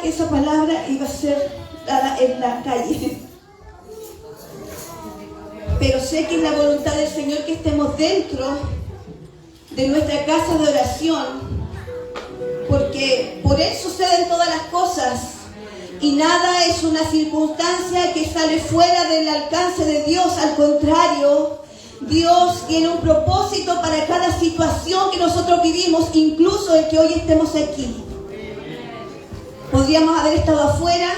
que esa palabra iba a ser dada en la calle. Pero sé que es la voluntad del Señor que estemos dentro de nuestra casa de oración, porque por Él suceden todas las cosas y nada es una circunstancia que sale fuera del alcance de Dios. Al contrario, Dios tiene un propósito para cada situación que nosotros vivimos, incluso el que hoy estemos aquí. Podríamos haber estado afuera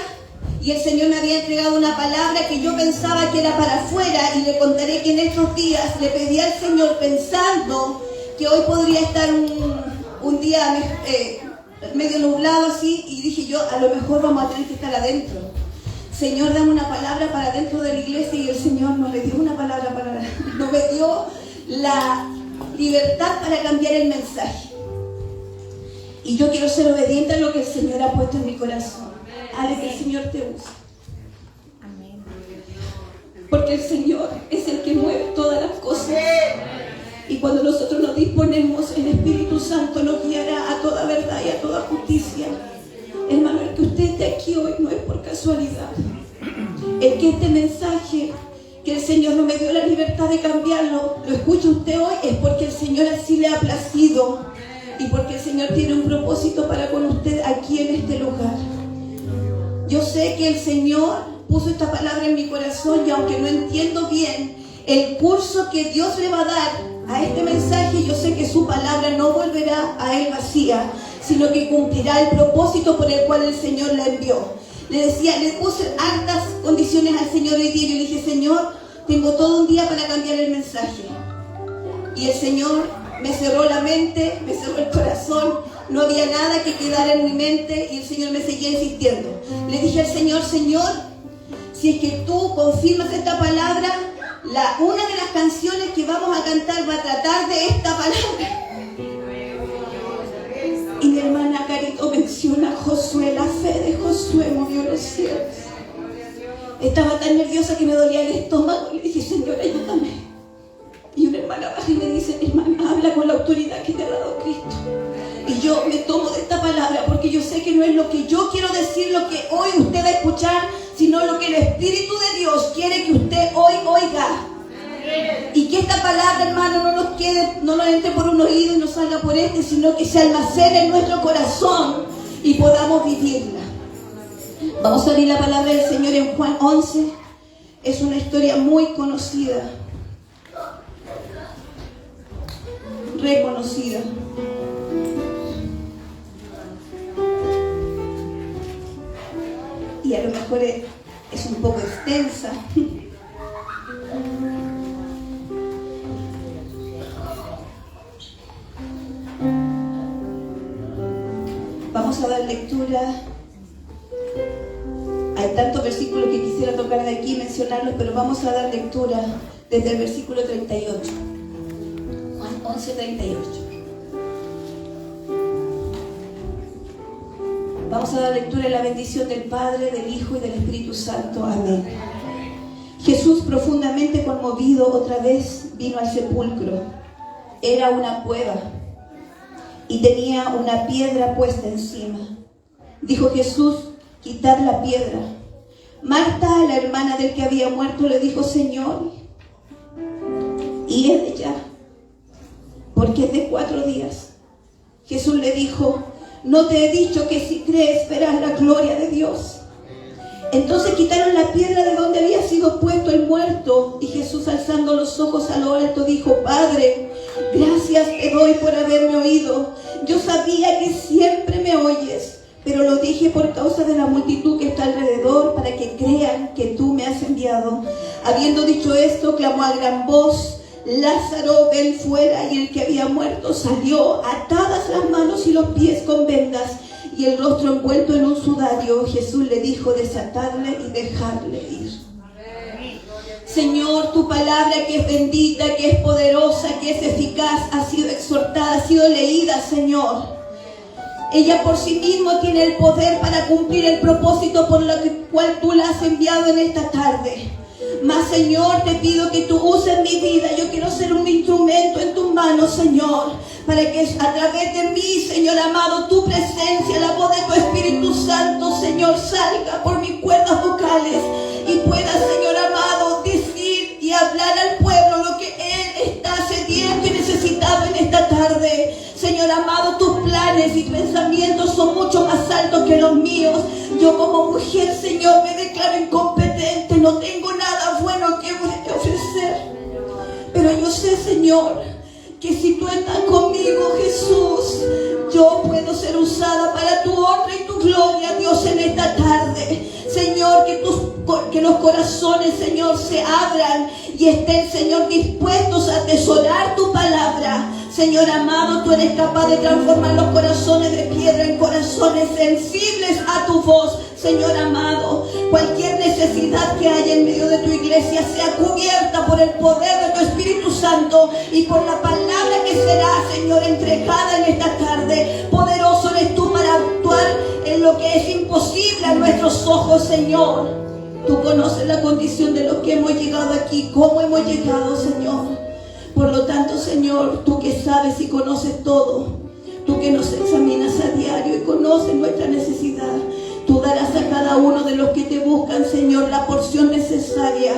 y el Señor me había entregado una palabra que yo pensaba que era para afuera, y le contaré que en estos días le pedí al Señor pensando que hoy podría estar un día medio nublado así, y dije yo, a lo mejor vamos a tener que estar adentro. Señor, dame una palabra para dentro de la iglesia, y el Señor no me dio una palabra no me dio la libertad para cambiar el mensaje. Y yo quiero ser obediente a lo que el Señor ha puesto en mi corazón. Haz que el Señor te use. Amén. Porque el Señor es el que mueve todas las cosas. Y cuando nosotros nos disponemos, el Espíritu Santo nos guiará a toda verdad y a toda justicia. Hermano, el que usted esté aquí hoy no es por casualidad. El que este mensaje, que el Señor no me dio la libertad de cambiarlo, lo escucha usted hoy, es porque el Señor así le ha placido. Y porque el Señor tiene un propósito para con usted aquí en este lugar. Yo sé que el Señor puso esta palabra en mi corazón, y aunque no entiendo bien el curso que Dios le va a dar a este mensaje, yo sé que su palabra no volverá a él vacía, sino que cumplirá el propósito por el cual el Señor la envió. Le puse hartas condiciones al Señor hoy día, y le dije, Señor, tengo todo un día para cambiar el mensaje. Y el Señor me cerró la mente, me cerró el corazón, no había nada que quedara en mi mente, y el Señor me seguía insistiendo. Le dije al Señor, Señor, si es que tú confirmas esta palabra, una de las canciones que vamos a cantar va a tratar de esta palabra. Y mi hermana Carito menciona a Josué, la fe de Josué movió los cielos. Estaba tan nerviosa que me dolía el estómago, y le dije, Señor, ayúdame. Y una hermana baja y me dice, hermana, habla con la autoridad que te ha dado Cristo. Y yo me tomo de esta palabra, porque yo sé que no es lo que yo quiero decir, lo que hoy usted va a escuchar, sino lo que el Espíritu de Dios quiere que usted hoy oiga. Y que esta palabra, hermano, no nos quede, no nos entre por un oído y nos salga por este, sino que se almacene en nuestro corazón y podamos vivirla. Vamos a abrir la palabra del Señor en Juan 11. Es una historia muy conocida, reconocida. Y a lo mejor es un poco extensa. Vamos a dar lectura. Hay tantos versículos que quisiera tocar de aquí y mencionarlos, pero vamos a dar lectura desde el versículo 38. Juan 11, 38. Vamos a dar lectura en la bendición del Padre, del Hijo y del Espíritu Santo. Amén. Jesús, profundamente conmovido, otra vez vino al sepulcro. Era una cueva y tenía una piedra puesta encima. Dijo Jesús, quitad la piedra. Marta, la hermana del que había muerto, le dijo, Señor, hiede ya, porque es de 4 días. Jesús le dijo, ¿no te he dicho que si crees verás la gloria de Dios? Entonces quitaron la piedra de donde había sido puesto el muerto, y Jesús, alzando los ojos a lo alto, dijo, Padre, gracias te doy por haberme oído. Yo sabía que siempre me oyes, pero lo dije por causa de la multitud que está alrededor, para que crean que tú me has enviado. Habiendo dicho esto, clamó a gran voz, Lázaro, ven fuera. Y el que había muerto salió, atadas las manos y los pies con vendas, y el rostro envuelto en un sudario. Jesús le dijo, desatadle y dejarle ir. Señor, tu palabra, que es bendita, que es poderosa, que es eficaz, ha sido exhortada, ha sido leída, Señor. Ella por sí misma tiene el poder para cumplir el propósito por el cual tú la has enviado en esta tarde. Mas, Señor, te pido que tú uses mi vida. Yo quiero ser un instrumento en tus manos, Señor, para que a través de mí, Señor amado, tu presencia, la voz de tu Espíritu Santo Señor, salga por mis cuerdas vocales y pueda, Señor amado, decir y hablar al pueblo lo que Él está sediento y necesitado en esta tarde. Señor amado, tus planes y pensamientos son mucho más altos que los míos. Yo como mujer, Señor, me declaro incompetente, no tengo nada bueno que ofrecer. Pero yo sé, Señor, que si tú estás conmigo, Jesús, yo puedo ser usada para tu honra y tu gloria, Dios, en esta tarde. Señor, que los corazones, Señor, se abran y estén, Señor, dispuestos a atesorar tu palabra. Señor amado, tú eres capaz de transformar los corazones de piedra en corazones sensibles a tu voz. Señor amado, cualquier necesidad que haya en medio de tu iglesia sea cubierta por el poder de tu Espíritu Santo y por la palabra que será, Señor, entregada en esta tarde. Poderoso eres tú para actuar en lo que es imposible a nuestros ojos, Señor. Tú conoces la condición de los que hemos llegado aquí, cómo hemos llegado, Señor. Por lo tanto, Señor, tú que sabes y conoces todo, tú que nos examinas a diario y conoces nuestra necesidad, tú darás a cada uno de los que te buscan, Señor, la porción necesaria,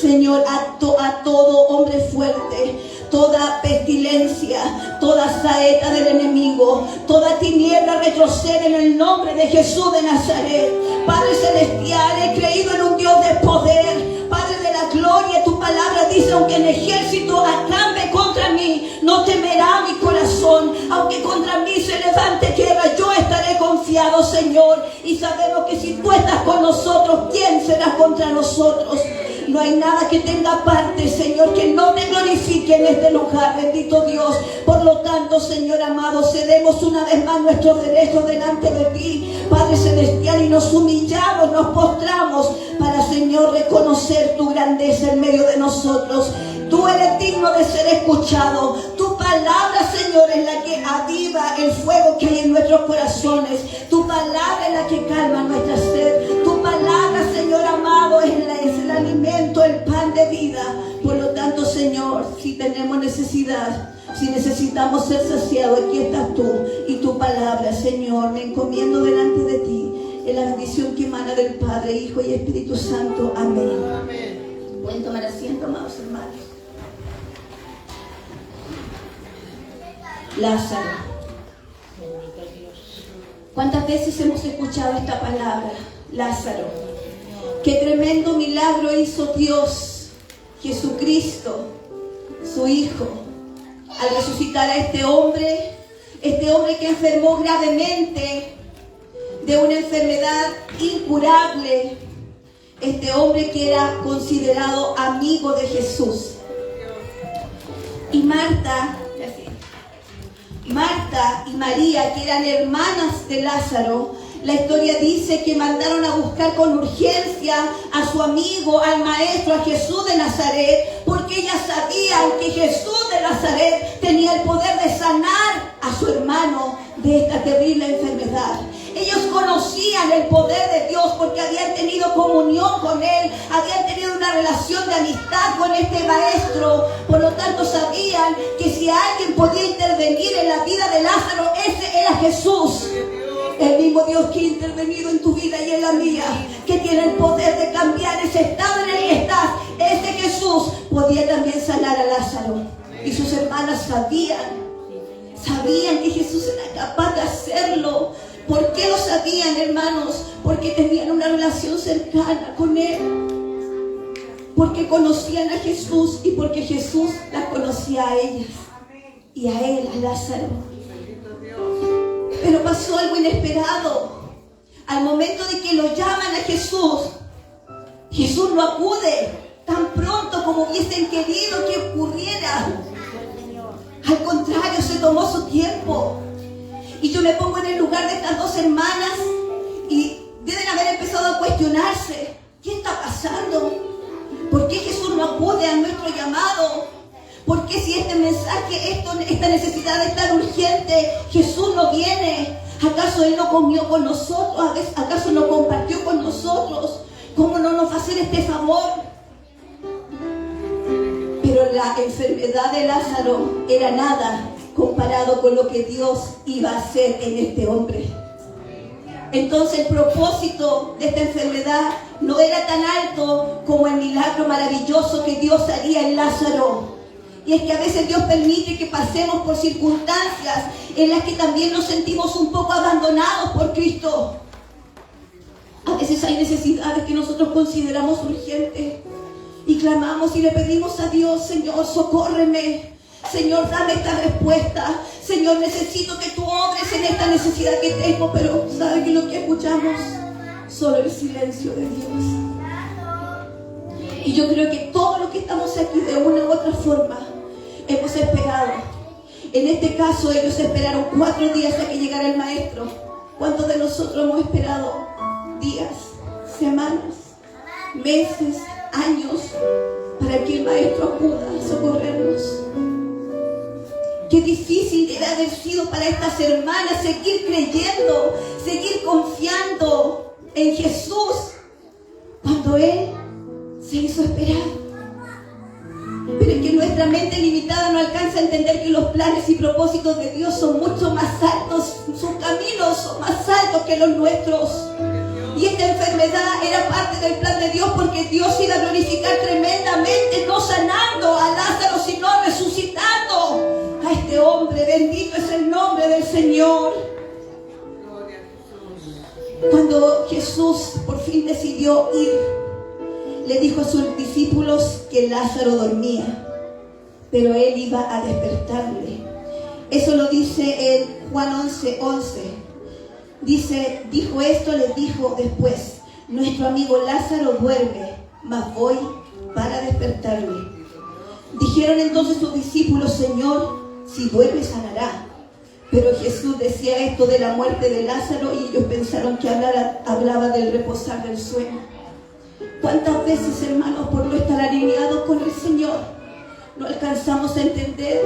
Señor, a todo hombre fuerte, toda pestilencia, toda saeta del enemigo, toda tiniebla retrocede en el nombre de Jesús de Nazaret. Padre celestial, he creído en un Dios de poder, Padre de la gloria. Tu palabra dice, aunque el ejército acampe contra mí, no temerá mi corazón. Aunque contra mí se levante guerra, yo estaré confiado, Señor. Y sabemos que si tú estás con nosotros, ¿quién será contra nosotros? No hay nada que tenga parte, Señor, que no te glorifique en este lugar, bendito Dios. Por lo tanto, Señor amado, cedemos una vez más nuestros derechos delante de ti, Padre celestial, y nos humillamos, nos postramos para, Señor, reconocer tu grandeza en medio de nosotros. Tú eres digno de ser escuchado. Tu palabra, Señor, es la que aviva el fuego que hay en nuestros corazones. Tu palabra es la que calma nuestra sed. Tu palabra, Señor amado, es el alimento, el pan de vida. Por lo tanto, Señor, si tenemos necesidad, si necesitamos ser saciados, aquí estás tú y tu palabra, Señor. Me encomiendo delante de ti en la bendición que emana del Padre, Hijo y Espíritu Santo. Amén. Amén. Pueden tomar asiento, amados hermanos. Lázaro. ¿Cuántas veces hemos escuchado esta palabra? Lázaro. Qué tremendo milagro hizo Dios, Jesucristo, su Hijo, al resucitar a este hombre que enfermó gravemente de una enfermedad incurable, este hombre que era considerado amigo de Jesús. Y Marta y María, que eran hermanas de Lázaro, la historia dice que mandaron a buscar con urgencia a su amigo, al maestro, a Jesús de Nazaret, porque ellas sabían que Jesús de Nazaret tenía el poder de sanar a su hermano de esta terrible enfermedad. Ellos conocían el poder de Dios porque habían tenido comunión con Él, habían tenido una relación de amistad con este maestro. Por lo tanto, sabían que si alguien podía intervenir en la vida de Lázaro, ese era Jesús. El mismo Dios que ha intervenido en tu vida y en la mía, que tiene el poder de cambiar ese estado en el que estás. Ese Jesús podía también sanar a Lázaro. Y sus hermanas sabían que Jesús era capaz de hacerlo. ¿Por qué lo sabían, hermanos? Porque tenían una relación cercana con Él. Porque conocían a Jesús y porque Jesús las conocía a ellas. Y a él, a Lázaro. Pero pasó algo inesperado. Al momento de que lo llaman a Jesús, Jesús no acude tan pronto como hubiesen querido que ocurriera. Al contrario, se tomó su tiempo. Y yo me pongo en el lugar de estas dos hermanas y deben haber empezado a cuestionarse: ¿qué está pasando? ¿Por qué Jesús no acude a nuestro llamado? ¿Por qué si este mensaje, esta necesidad es tan urgente, Jesús no viene? ¿Acaso Él no comió con nosotros? ¿Acaso no compartió con nosotros? ¿Cómo no nos va a hacer este favor? Pero la enfermedad de Lázaro era nada comparado con lo que Dios iba a hacer en este hombre. Entonces el propósito de esta enfermedad no era tan alto como el milagro maravilloso que Dios haría en Lázaro. Y es que a veces Dios permite que pasemos por circunstancias en las que también nos sentimos un poco abandonados por Cristo. A veces hay necesidades que nosotros consideramos urgentes y clamamos y le pedimos a Dios: Señor, socórreme. Señor, dame esta respuesta. Señor, necesito que tú obres en esta necesidad que tengo. Pero ¿sabe que lo que escuchamos? Solo el silencio de Dios. Y yo creo que todos los que estamos aquí de una u otra forma hemos esperado. En este caso ellos esperaron 4 días a que llegara el maestro. ¿Cuántos de nosotros hemos esperado días, semanas, meses, años para que el maestro acuda a socorrernos? Qué difícil debe haber sido para estas hermanas seguir creyendo, seguir confiando en Jesús cuando Él se hizo esperar. Pero es que nuestra mente limitada no alcanza a entender que los planes y propósitos de Dios son mucho más altos, sus caminos son más altos que los nuestros. Y esta enfermedad era parte del plan de Dios, porque Dios iba a glorificar tremendamente, no sanando a Lázaro, sino resucitando a este hombre. Bendito es el nombre del Señor. Cuando Jesús por fin decidió ir, le dijo a sus discípulos que Lázaro dormía, pero Él iba a despertarle. Eso lo dice en Juan 11:11. Dice, dijo esto, les dijo después: nuestro amigo Lázaro duerme, mas voy para despertarle. Dijeron entonces sus discípulos: Señor, si duerme sanará. Pero Jesús decía esto de la muerte de Lázaro y ellos pensaron que hablaba del reposar del sueño. ¿Cuántas veces, hermanos, por no estar alineados con el Señor, no alcanzamos a entender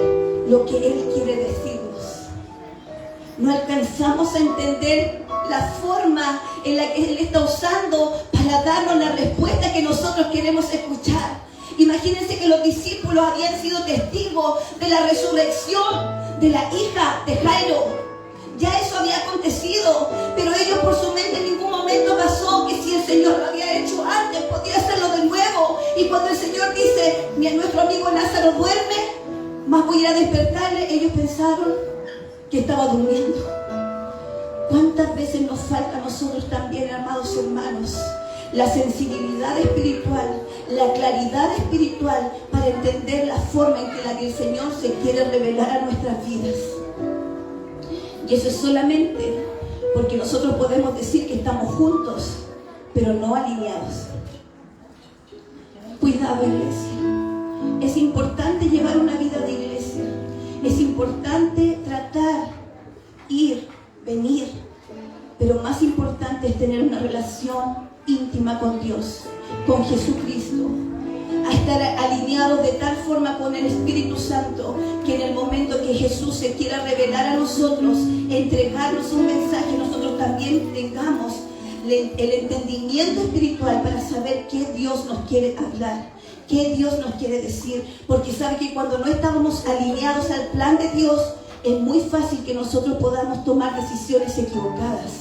lo que Él quiere decirnos? No alcanzamos a entender la forma en la que Él está usando para darnos la respuesta que nosotros queremos escuchar. Imagínense que los discípulos habían sido testigos de la resurrección de la hija de Jairo. Ya eso había acontecido, pero ellos por su mente en ningún momento pasó que si el Señor lo había hecho antes, podía hacerlo de nuevo. Y cuando el Señor dice: nuestro amigo Lázaro duerme, mas voy a ir a despertarle, ellos pensaron que estaba durmiendo. ¿Cuántas veces nos falta a nosotros también, amados hermanos, la sensibilidad espiritual, la claridad espiritual para entender la forma en que el Señor se quiere revelar a nuestras vidas? Y eso es solamente porque nosotros podemos decir que estamos juntos, pero no alineados. Cuidado, iglesia. Es importante llevar una vida de iglesia. Es importante tratar, ir, venir. Pero más importante es tener una relación íntima con Dios, con Jesucristo. A estar alineados de tal forma con el Espíritu Santo que en el momento que Jesús se quiera revelar a nosotros, entregarnos un mensaje, nosotros también tengamos el entendimiento espiritual para saber qué Dios nos quiere hablar, qué Dios nos quiere decir. Porque sabe que cuando no estamos alineados al plan de Dios, es muy fácil que nosotros podamos tomar decisiones equivocadas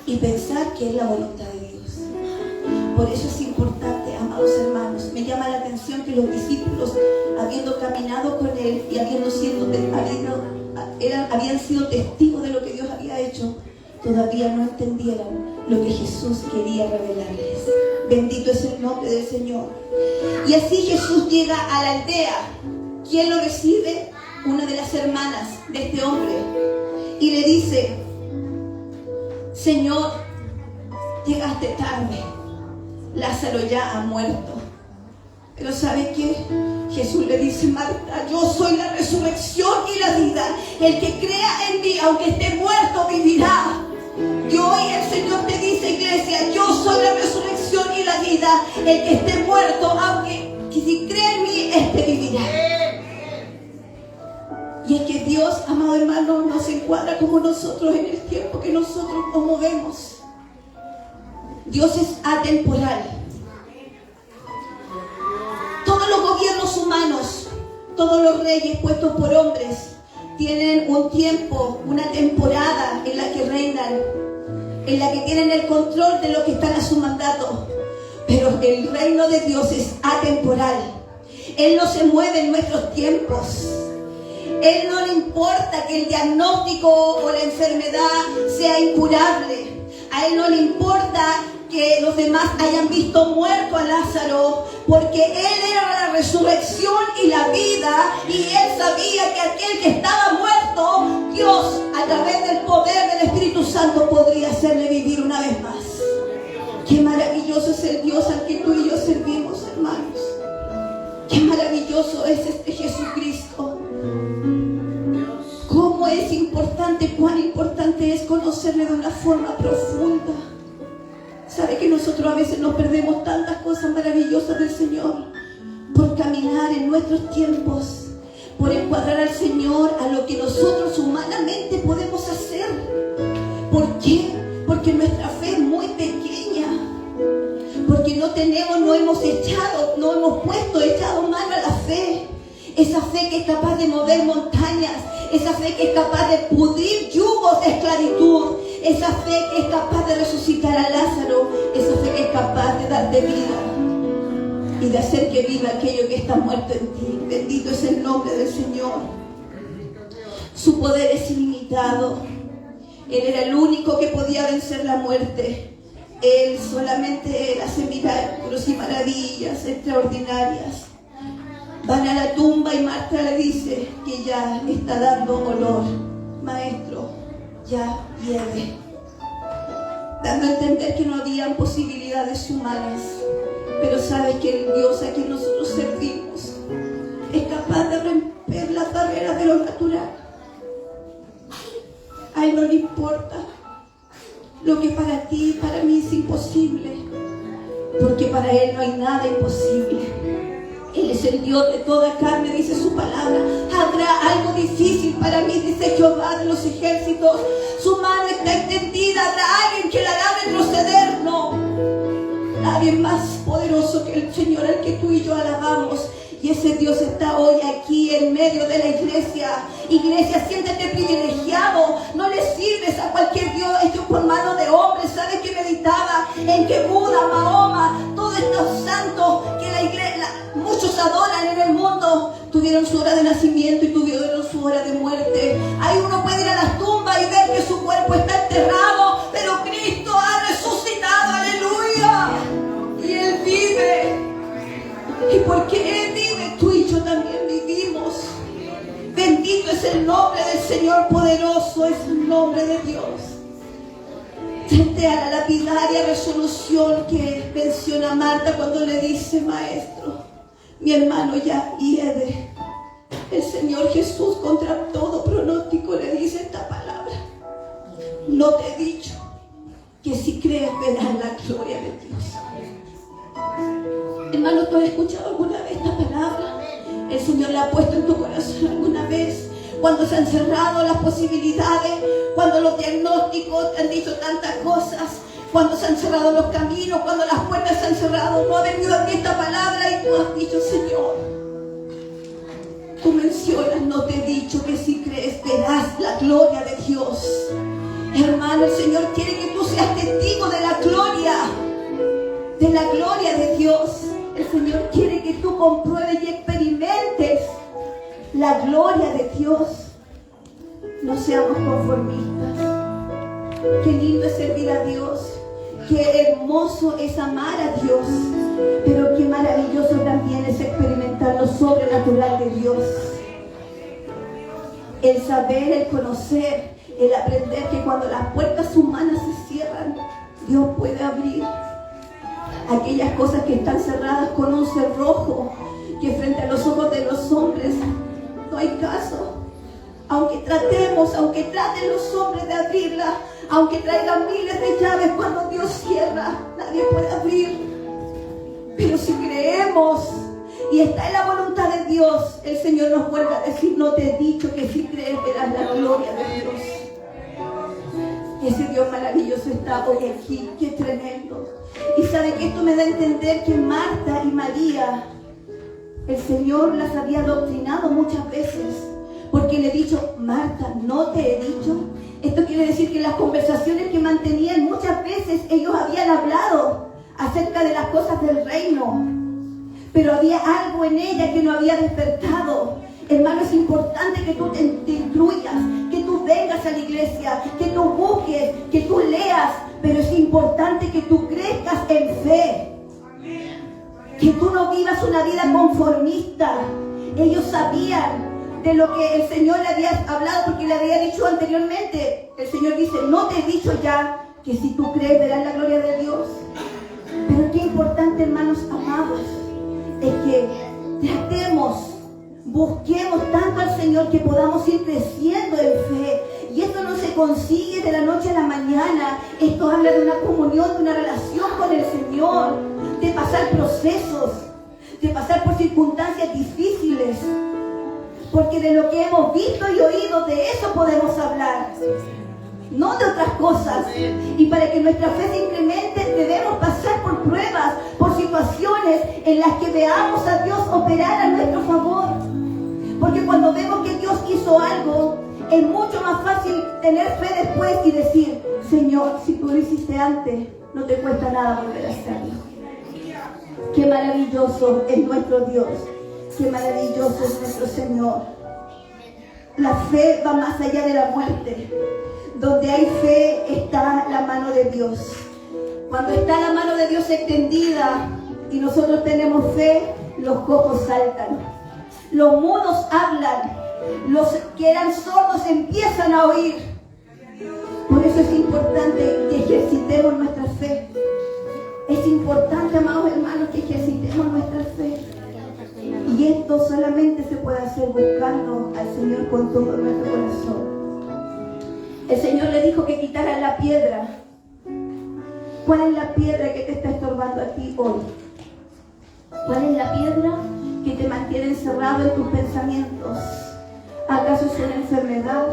y pensar que es la voluntad de Dios. Por eso es importante, amados hermanos, me llama la atención que los discípulos, habiendo caminado con Él y habían sido testigos de lo que Dios había hecho, todavía no entendieran lo que Jesús quería revelarles. Bendito es el nombre del Señor. Y así Jesús llega a la aldea. ¿Quién lo recibe? Una de las hermanas de este hombre. Y le dice: Señor, llegaste tarde. Lázaro ya ha muerto. Pero ¿sabe qué? Jesús le dice: Marta, yo soy la resurrección y la vida. El que crea en mí, aunque esté muerto, vivirá. Y hoy el Señor te dice, iglesia: yo soy la resurrección y la vida. El que esté muerto, aunque si cree en mí, este vivirá. Y es que Dios, amado hermano, no se encuadra como nosotros en el tiempo que nosotros nos movemos. Dios es atemporal. Todos los gobiernos humanos, todos los reyes puestos por hombres, tienen un tiempo, una temporada en la que reinan. en la que tienen el control de lo que están a su mandato. Pero el reino de Dios es atemporal. Él no se mueve en nuestros tiempos. Él no le importa que el diagnóstico o la enfermedad sea incurable. A Él no le importa que los demás hayan visto muerto a Lázaro, porque Él era la resurrección y la vida, y Él sabía que aquel que estaba muerto, Dios, a través del poder del Espíritu Santo, podría hacerle vivir una vez más. Qué maravilloso es el Dios al que tú y yo servimos, hermanos. Qué maravilloso es este Jesucristo. Cómo es importante, cuán importante es conocerle de una forma profunda. Sabe que nosotros a veces nos perdemos tantas cosas maravillosas del Señor por caminar en nuestros tiempos, por encuadrar al Señor a lo que nosotros humanamente podemos hacer. ¿Por qué? Porque nuestra fe es muy pequeña, porque no hemos echado mano a la fe, esa fe que es capaz de mover montañas, esa fe que es capaz de pudrir yugos de esclavitud, esa fe que es capaz de resucitar a Lázaro, esa fe que es capaz de darte vida y de hacer que viva aquello que está muerto en ti. Bendito es el nombre del Señor. Su poder es ilimitado. Él era el único que podía vencer la muerte. Él, solamente Él, hace milagros y maravillas extraordinarias. Van a la tumba y Marta le dice que ya está dando olor. Maestro, ya hiede. Dando a entender que no habían posibilidades humanas. Pero sabes que el Dios a quien nosotros servimos es capaz de romper las barreras de lo natural. A Él no le importa lo que para ti y para mí es imposible, porque para Él no hay nada imposible. Él es el Dios de toda carne, dice su palabra. ¿Habrá algo difícil para mí?, dice Jehová de los ejércitos. Su mano está extendida. ¿Habrá alguien que la hará retroceder? No. Nadie más poderoso que el Señor al que tú y yo alabamos. Y ese Dios está hoy aquí en medio de la iglesia. Iglesia, siéntete privilegiado. No le sirves a cualquier Dios hecho por mano de hombres. ¿Sabes que meditaba en que Buda, Mahoma, todos estos santos que la iglesia, muchos adoran en el mundo, tuvieron su hora de nacimiento y tuvieron su hora de muerte? Ahí uno puede ir a las tumbas y ver que su cuerpo está enterrado, pero Cristo ha resucitado, aleluya. Y Él vive. Y porque Él vive, tú y yo también vivimos. Bendito es el nombre del Señor, poderoso es el nombre de Dios. Frente a la lapidaria resolución que menciona Marta cuando le dice: Maestro, mi hermano ya hiede. El Señor Jesús, contra todo pronóstico, le dice esta palabra: no te he dicho que si crees verás la gloria de Dios. Hermano, ¿tú has escuchado alguna vez esta palabra? El Señor la ha puesto en tu corazón alguna vez. Cuando se han cerrado las posibilidades, cuando los diagnósticos te han dicho tantas cosas, cuando se han cerrado los caminos, cuando las puertas se han cerrado, no ha venido a ti esta palabra y tú has dicho: Señor, tú mencionas, no te he dicho que si crees verás la gloria de Dios. Hermano, el Señor quiere que tú seas testigo de la gloria de Dios. El Señor quiere que tú compruebes y experimentes la gloria de Dios. No seamos conformistas. Qué lindo es servir a Dios. Qué hermoso es amar a Dios. Pero qué maravilloso también es experimentar lo sobrenatural de Dios. El saber, el conocer, el aprender que cuando las puertas humanas se cierran, Dios puede abrir aquellas cosas que están cerradas con un cerrojo, que frente a los ojos de los hombres no hay caso. Aunque traten los hombres de abrirla, aunque traigan miles de llaves, cuando Dios cierra, nadie puede abrir. Pero si creemos y está en la voluntad de Dios, el Señor nos vuelve a decir: no te he dicho que si crees verás la gloria de Dios. Ese Dios maravilloso está hoy aquí. Qué tremendo. Y sabe que esto me da a entender que Marta y María, el Señor las había adoctrinado muchas veces, porque le he dicho: Marta, no te he dicho Esto quiere decir que las conversaciones que mantenían, muchas veces ellos habían hablado acerca de las cosas del reino, pero había algo en ella que no había despertado. Hermano, es importante que tú te instruyas, que tú vengas a la iglesia, que tú busques, que tú leas, pero es importante que tú crezcas en fe. Que tú no vivas una vida conformista. Ellos sabían de lo que el Señor le había hablado, porque le había dicho anteriormente. El Señor dice: no te he dicho ya que si tú crees verás la gloria de Dios. Pero qué importante, hermanos amados, es que tratemos, busquemos tanto al Señor que podamos ir creciendo en fe. Y esto no se consigue de la noche a la mañana. Esto habla de una comunión, de una relación con el Señor, de pasar procesos, de pasar por circunstancias difíciles. Porque de lo que hemos visto y oído, de eso podemos hablar, no de otras cosas. Y para que nuestra fe se incremente, debemos pasar por pruebas, por situaciones en las que veamos a Dios operar a nuestro favor. Porque cuando vemos que Dios hizo algo, es mucho más fácil tener fe después y decir: Señor, si tú lo hiciste antes, no te cuesta nada volver a hacerlo. Qué maravilloso es nuestro Dios. Qué maravilloso es nuestro Señor. La fe va más allá de la muerte. Donde hay fe está la mano de Dios. Cuando está la mano de Dios extendida y nosotros tenemos fe, los cojos saltan, los mudos hablan, los que eran sordos empiezan a oír. Por eso es importante que ejercitemos nuestra fe. Es importante, amados hermanos, que ejercitemos nuestra fe. Y esto solamente se puede hacer buscando al Señor con todo nuestro corazón. El Señor le dijo que quitara la piedra. ¿Cuál es la piedra que te está estorbando a ti hoy? ¿Cuál es la piedra que te mantiene encerrado en tus pensamientos? ¿Acaso es una enfermedad?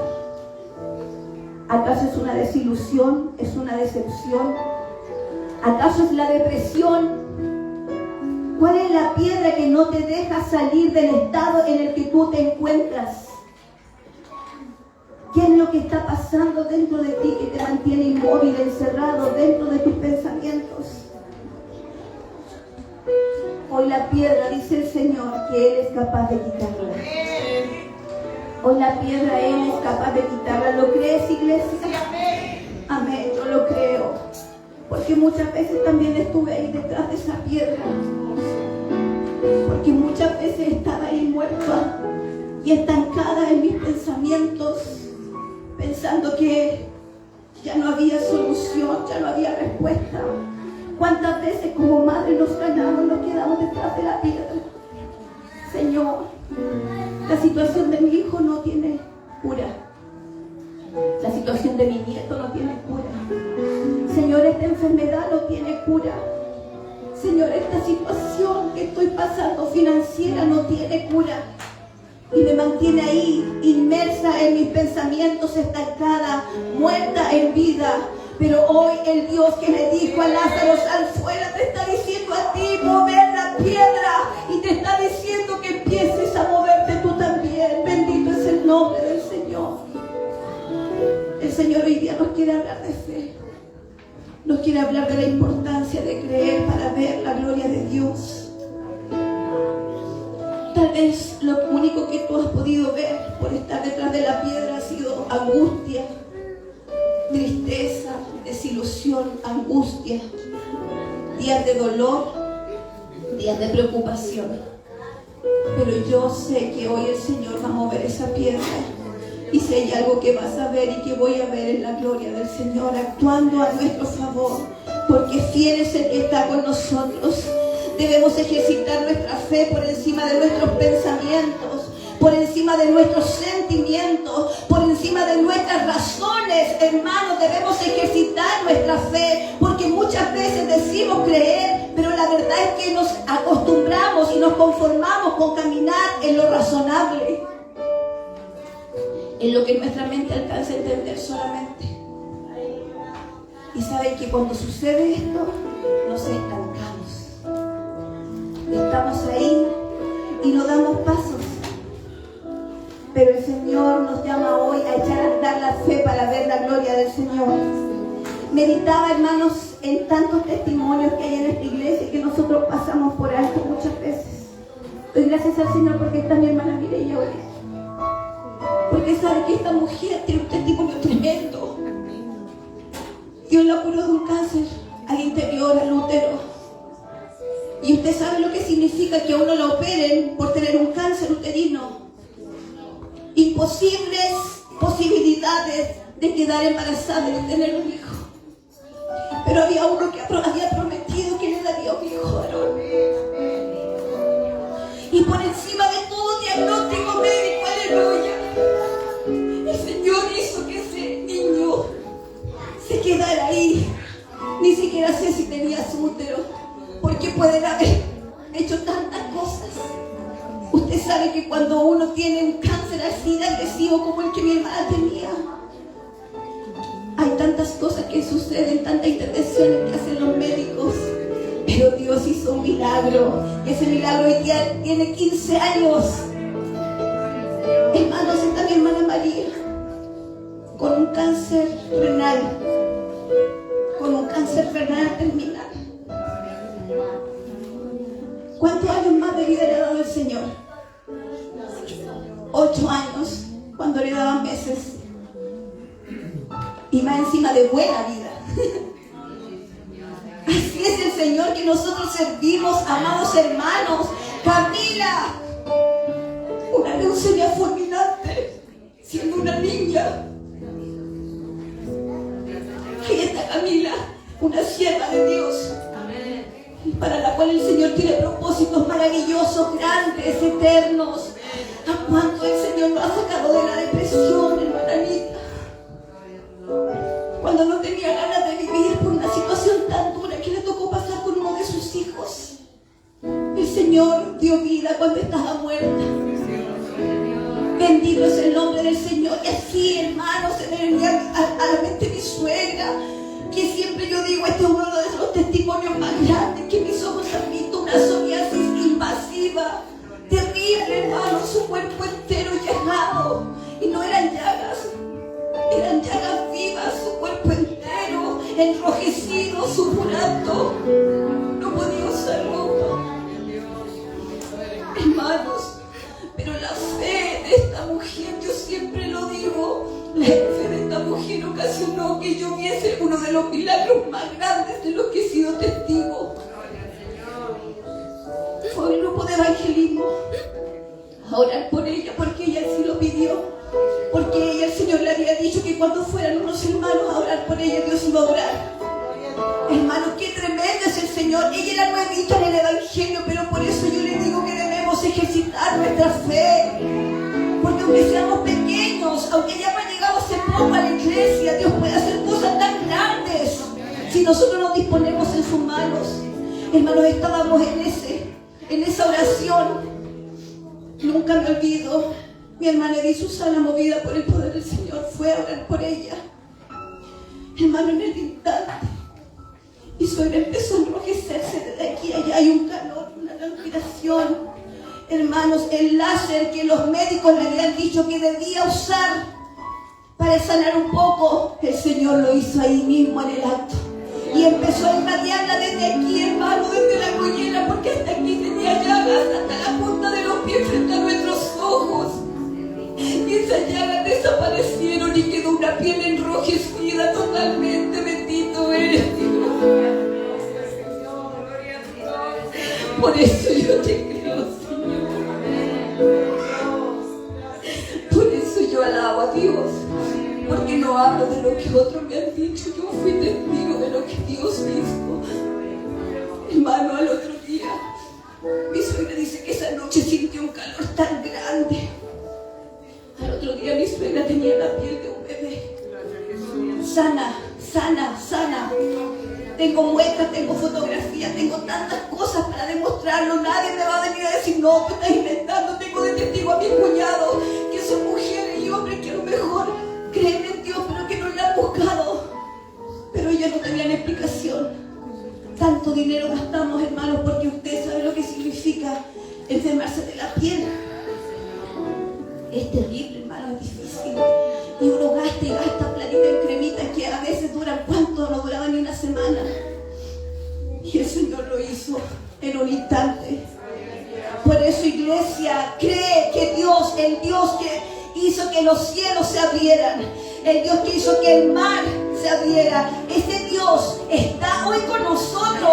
¿Acaso es una desilusión? ¿Es una decepción? ¿Acaso es la depresión? ¿Cuál es la piedra que no te deja salir del estado en el que tú te encuentras? ¿Qué es lo que está pasando dentro de ti que te mantiene inmóvil, encerrado dentro de tus pensamientos? Hoy la piedra, dice el Señor, que Él es capaz de quitarla. Hoy la piedra Él es capaz de quitarla. ¿Lo crees, iglesia? Amén, yo lo creo. Porque muchas veces también estuve ahí detrás de esa piedra. Porque muchas veces estaba ahí muerta y estancada en mis pensamientos, pensando que ya no había solución, ya no había respuesta. ¿Cuántas veces como madre nos ganamos, nos quedamos detrás de la piedra? Señor, la situación de mi hijo no tiene cura. La situación de mi nieto no tiene cura. Señor, esta enfermedad no tiene cura. Señor, esta situación que estoy pasando financiera no tiene cura. Y me mantiene ahí, inmersa en mis pensamientos, estancada, muerta en vida. Pero hoy el Dios que le dijo a Lázaro: sal fuera, te está diciendo a ti: mover la piedra. Y te está diciendo que empieces a moverte tú también. Bendito es el nombre del Señor. El Señor hoy día nos quiere hablar de fe. Nos quiere hablar de la importancia de creer para ver la gloria de Dios. Tal vez lo único que tú has podido ver por estar detrás de la piedra ha sido angustia, tristeza, desilusión, angustia, días de dolor, días de preocupación. Pero yo sé que hoy el Señor va a mover esa piedra. Y si hay algo que vas a ver y que voy a ver, es la gloria del Señor actuando a nuestro favor, porque fiel es el que está con nosotros. Debemos ejercitar nuestra fe por encima de nuestros pensamientos, por encima de nuestros sentimientos, por encima de nuestras razones. Hermanos, debemos ejercitar nuestra fe, porque muchas veces decimos creer, pero la verdad es que nos acostumbramos y nos conformamos con caminar en lo razonable, en lo que nuestra mente alcanza a entender solamente. Y saben que cuando sucede esto, nos estancamos. Estamos ahí y no damos pasos. Pero el Señor nos llama hoy a echar a andar la fe para ver la gloria del Señor. Meditaba, hermanos, en tantos testimonios que hay en esta iglesia que nosotros pasamos por alto muchas veces. Doy gracias al Señor porque está mi hermana Mireya hoy. Porque sabe que esta mujer tiene un testimonio tremendo. Dios la curó de un cáncer al interior, al útero. Y usted sabe lo que significa que a uno lo operen por tener un cáncer uterino. Imposibles posibilidades de quedar embarazada y de tener un hijo. Pero había uno que había prometido que le daría un hijo varón. Y por encima de todo diagnóstico médico, aleluya, el Señor hizo que ese niño se quedara ahí. Ni siquiera sé si tenía su útero, porque pueden haber hecho tantas cosas. Usted sabe que cuando uno tiene un cáncer así de agresivo como el que mi hermana tenía, hay tantas cosas que suceden, tantas intervenciones que hacen los médicos. Pero Dios hizo un milagro. Ese milagro hoy día tiene 15 años. Hermanos, está mi hermana María con un cáncer renal. Con un cáncer renal terminal. ¿Cuántos años más de vida le ha dado el Señor? 8 años, cuando le daban meses. Y más encima de buena vida. Así es el Señor que nosotros servimos, amados hermanos. Camila, una leucemia fulminante, siendo una niña. Ahí está Camila, una sierva de Dios, para la cual el Señor tiene propósitos maravillosos, grandes, eternos. A cuánto el Señor nos ha sacado de la depresión, hermana Anita. Cuando no tenía ganas de vivir por una situación tan dura que le tocó pasar con uno de sus hijos, el Señor dio vida cuando estaba muerta. Bendito es el nombre del Señor. Y así, hermanos, se me venía a la mente mi suegra, que siempre yo digo, este es uno de los testimonios más grandes que mis ojos han visto, una psoriasis invasiva, terrible, hermano, su cuerpo entero llagado, y no eran llagas vivas, su cuerpo entero enrojecido, supurando, no podía usar ropa. Hermanos, pero la fe de esta mujer, yo siempre lo digo, la fe de esta mujer ocasionó que yo viese uno de los milagros más grandes de los que he sido testigo. Fue el grupo de evangelismo a orar por ella, porque ella sí lo pidió, porque ella, el Señor le había dicho que cuando fueran unos hermanos a orar por ella, Dios iba a orar. Hermanos, qué tremendo es el Señor. Ella era nuevita en el evangelio, pero por eso yo le digo que debemos ejercitar nuestra fe, porque aunque seamos pequeños, aunque hayamos llegado hace poco a la iglesia, Dios puede hacer cosas tan grandes si nosotros nos disponemos en sus manos. Hermanos, estábamos en esa oración. Nunca me olvido, mi hermana Edith Susana, movida por el poder del Señor, fue a orar por ella. Hermano, en el instante, mi suegra empezó a enrojecerse. Desde aquí a allá hay un calor, una transpiración. Hermanos, el láser que los médicos le habían dicho que debía usar para sanar un poco, el Señor lo hizo ahí mismo en el acto. Y empezó a irradiarla desde aquí, hermano, desde la collera, porque hasta aquí tenía llagas, hasta la punta de los pies frente a nuestros ojos. Y esas llagas desaparecieron y quedó una piel enrojecida totalmente. Bendito eres, Dios. Por eso yo te creo, Señor. Por eso yo alabo a Dios. Porque no hablo de lo que otros me han dicho. Yo fui testigo de lo que Dios dijo. Hermano, al otro día, mi suegra dice que esa noche sintió un calor tan grande. Al otro día mi suegra tenía la piel de un bebé. Sana. Tengo muestras, tengo fotografías, tengo tantas cosas para demostrarlo. Nadie me va a venir a decir, no, tú estás inventando. Tengo de testigo a mis cuñados, que son mujeres y hombres que a lo mejor creen en Dios, pero que no le han buscado. Pero ellos no tenían explicación. Tanto dinero gastamos, hermanos, porque usted sabe lo que significa enfermarse de la piel. Es terrible, hermano, es difícil. Y uno gasta y gasta planita en cremitas que a veces duran, ¿cuánto? No duraba ni una semana. Y el Señor lo hizo en un instante. Por eso, iglesia, cree que Dios, el Dios que hizo que los cielos se abrieran, el Dios que hizo que el mar se abriera, ese Dios está hoy con nosotros.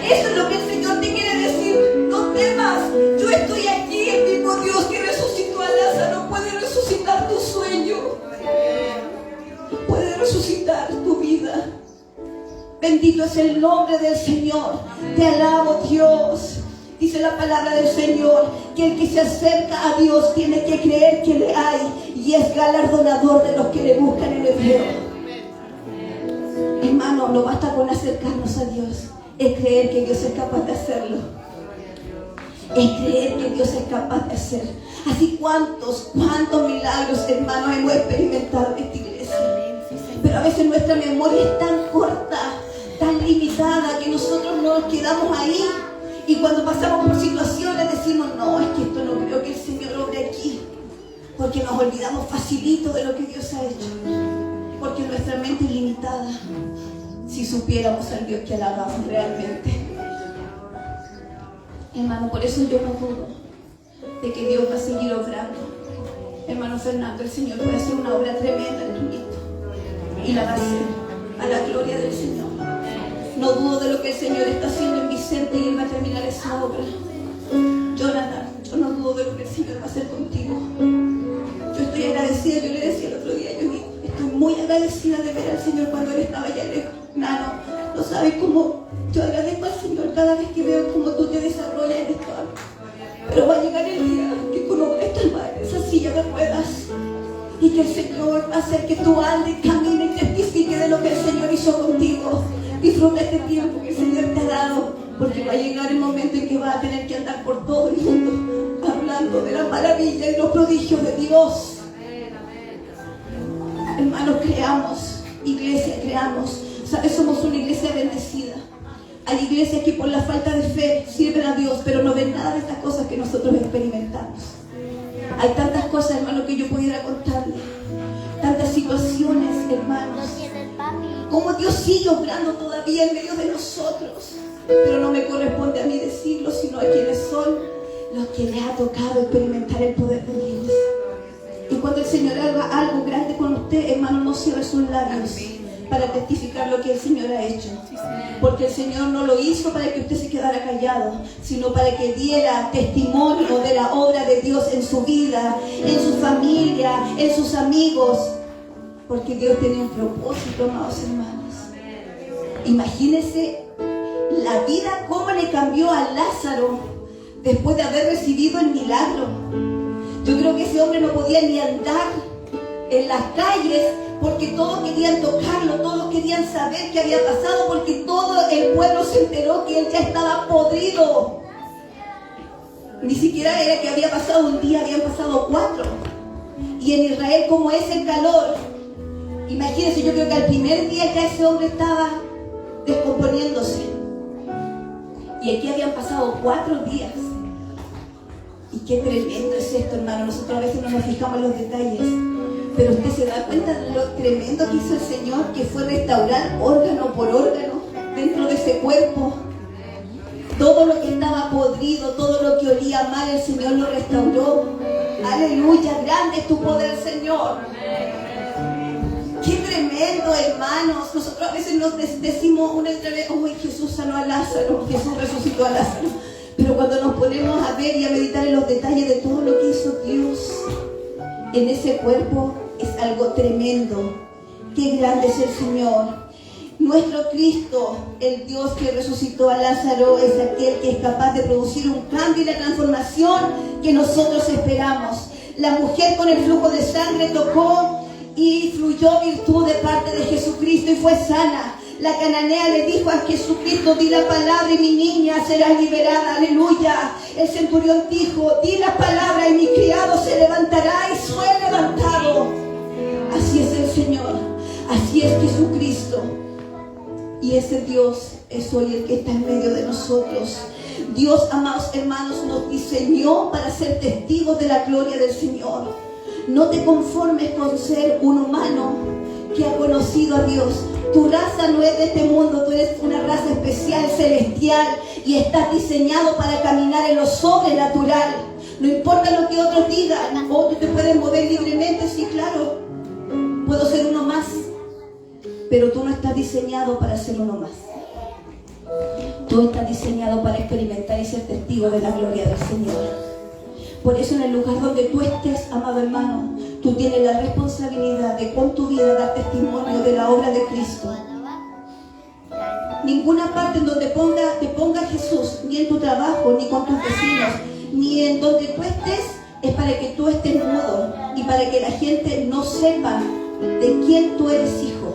Eso es lo que el Señor te quiere decir. No temas, yo estoy aquí. El mismo Dios que resucitó a Lázaro puede resucitar tu sueño, puede resucitar tu vida. Bendito es el nombre del Señor. Te alabo, Dios. Dice la palabra del Señor que el que se acerca a Dios tiene que creer que le hay y es galardonador de los que le buscan en hebreo. Hermano, no basta con acercarnos a Dios, es creer que Dios es capaz de hacerlo. Es creer que Dios es capaz de hacer. Así cuántos milagros, hermanos, hemos experimentado en esta iglesia. Pero a veces nuestra memoria es tan corta, tan limitada, que nosotros nos quedamos ahí. Y cuando pasamos por situaciones decimos, no, es que esto no creo que el Señor obre aquí. Porque nos olvidamos facilito de lo que Dios ha hecho. Porque nuestra mente es limitada. Si supiéramos al Dios que alabamos realmente. Hermano, por eso yo no dudo de que Dios va a seguir obrando. Hermano Fernando, el Señor puede hacer una obra tremenda en tu nieto. Y la va a hacer a la gloria del Señor. No dudo de lo que el Señor está haciendo en Vicente y Él va a terminar esa obra. Jonathan, yo no dudo de lo que el Señor va a hacer contigo. Yo estoy agradecida, yo le decía el otro día, yo estoy muy agradecida de ver al Señor cuando Él estaba allá lejos. Nano, no sabes cómo yo agradezco al Señor cada vez que veo cómo tú te desarrollas en esto. Pero va a llegar el día que cuando estés en esa silla de ruedas y que el Señor va a hacer que tú andes, camines y testifiques de lo que el Señor hizo contigo. Disfruta este tiempo que el Señor te ha dado, porque va a llegar el momento en que vas a tener que andar por todo el mundo hablando de la maravilla y los prodigios de Dios. Hermanos, creamos, iglesia, creamos. ¿Sabes? Somos una iglesia bendecida. Hay iglesias que por la falta de fe sirven a Dios, pero no ven nada de estas cosas que nosotros experimentamos. Hay tantas cosas, hermanos, que yo pudiera contarles. Tantas situaciones, hermanos. Cómo Dios sigue obrando todavía en medio de nosotros. Pero no me corresponde a mí decirlo, sino a quienes son los que les ha tocado experimentar el poder de Dios. Y cuando el Señor haga algo grande con usted, hermano, no cierre sus labios para testificar lo que el Señor ha hecho. Porque el Señor no lo hizo para que usted se quedara callado, sino para que diera testimonio de la obra de Dios en su vida, en su familia, en sus amigos. Porque Dios tiene un propósito, amados hermanos. Imagínense la vida, cómo le cambió a Lázaro después de haber recibido el milagro. Yo creo que ese hombre no podía ni andar en las calles porque todos querían tocarlo, todos querían saber qué había pasado, porque todo el pueblo se enteró que él ya estaba podrido. Ni siquiera era que había pasado un día, habían pasado 4. Y en Israel, como es el calor, imagínense, yo creo que al primer día ya ese hombre estaba descomponiéndose. Y aquí habían pasado 4 días. Y qué tremendo es esto, hermano. Nosotros a veces no nos fijamos en los detalles. Pero usted se da cuenta de lo tremendo que hizo el Señor, que fue restaurar órgano por órgano dentro de ese cuerpo. Todo lo que estaba podrido, todo lo que olía mal, el Señor lo restauró. Aleluya, grande es tu poder, Señor. Qué tremendo, hermanos. Nosotros a veces nos decimos una y otra vez, uy, Jesús sanó a Lázaro, Jesús resucitó a Lázaro. Pero cuando nos ponemos a ver y a meditar en los detalles de todo lo que hizo Dios en ese cuerpo, es algo tremendo. Qué grande es el Señor. Nuestro Cristo, el Dios que resucitó a Lázaro, es aquel que es capaz de producir un cambio y la transformación que nosotros esperamos. La mujer con el flujo de sangre tocó y fluyó virtud de parte de Jesucristo y fue sana. La cananea le dijo a Jesucristo, di la palabra y mi niña será liberada. Aleluya. El centurión dijo, di la palabra y mi criado se levantará, y fue levantado. Así es el Señor, así es Jesucristo. Y ese Dios es hoy el que está en medio de nosotros. Dios, amados hermanos, nos diseñó para ser testigos de la gloria del Señor. No te conformes con ser un humano que ha conocido a Dios. Tu raza no es de este mundo, tú eres una raza especial, celestial, y estás diseñado para caminar en lo sobrenatural. No importa lo que otros digan, tú te puedes mover libremente, sí, claro, puedo ser uno más, pero tú no estás diseñado para ser uno más. Tú estás diseñado para experimentar y ser testigo de la gloria del Señor. Por eso en el lugar donde tú estés, amado hermano, tú tienes la responsabilidad de con tu vida dar testimonio de la obra de Cristo. Ninguna parte en donde te ponga Jesús, ni en tu trabajo, ni con tus vecinos, ni en donde tú estés, es para que tú estés mudo y para que la gente no sepa de quién tú eres hijo.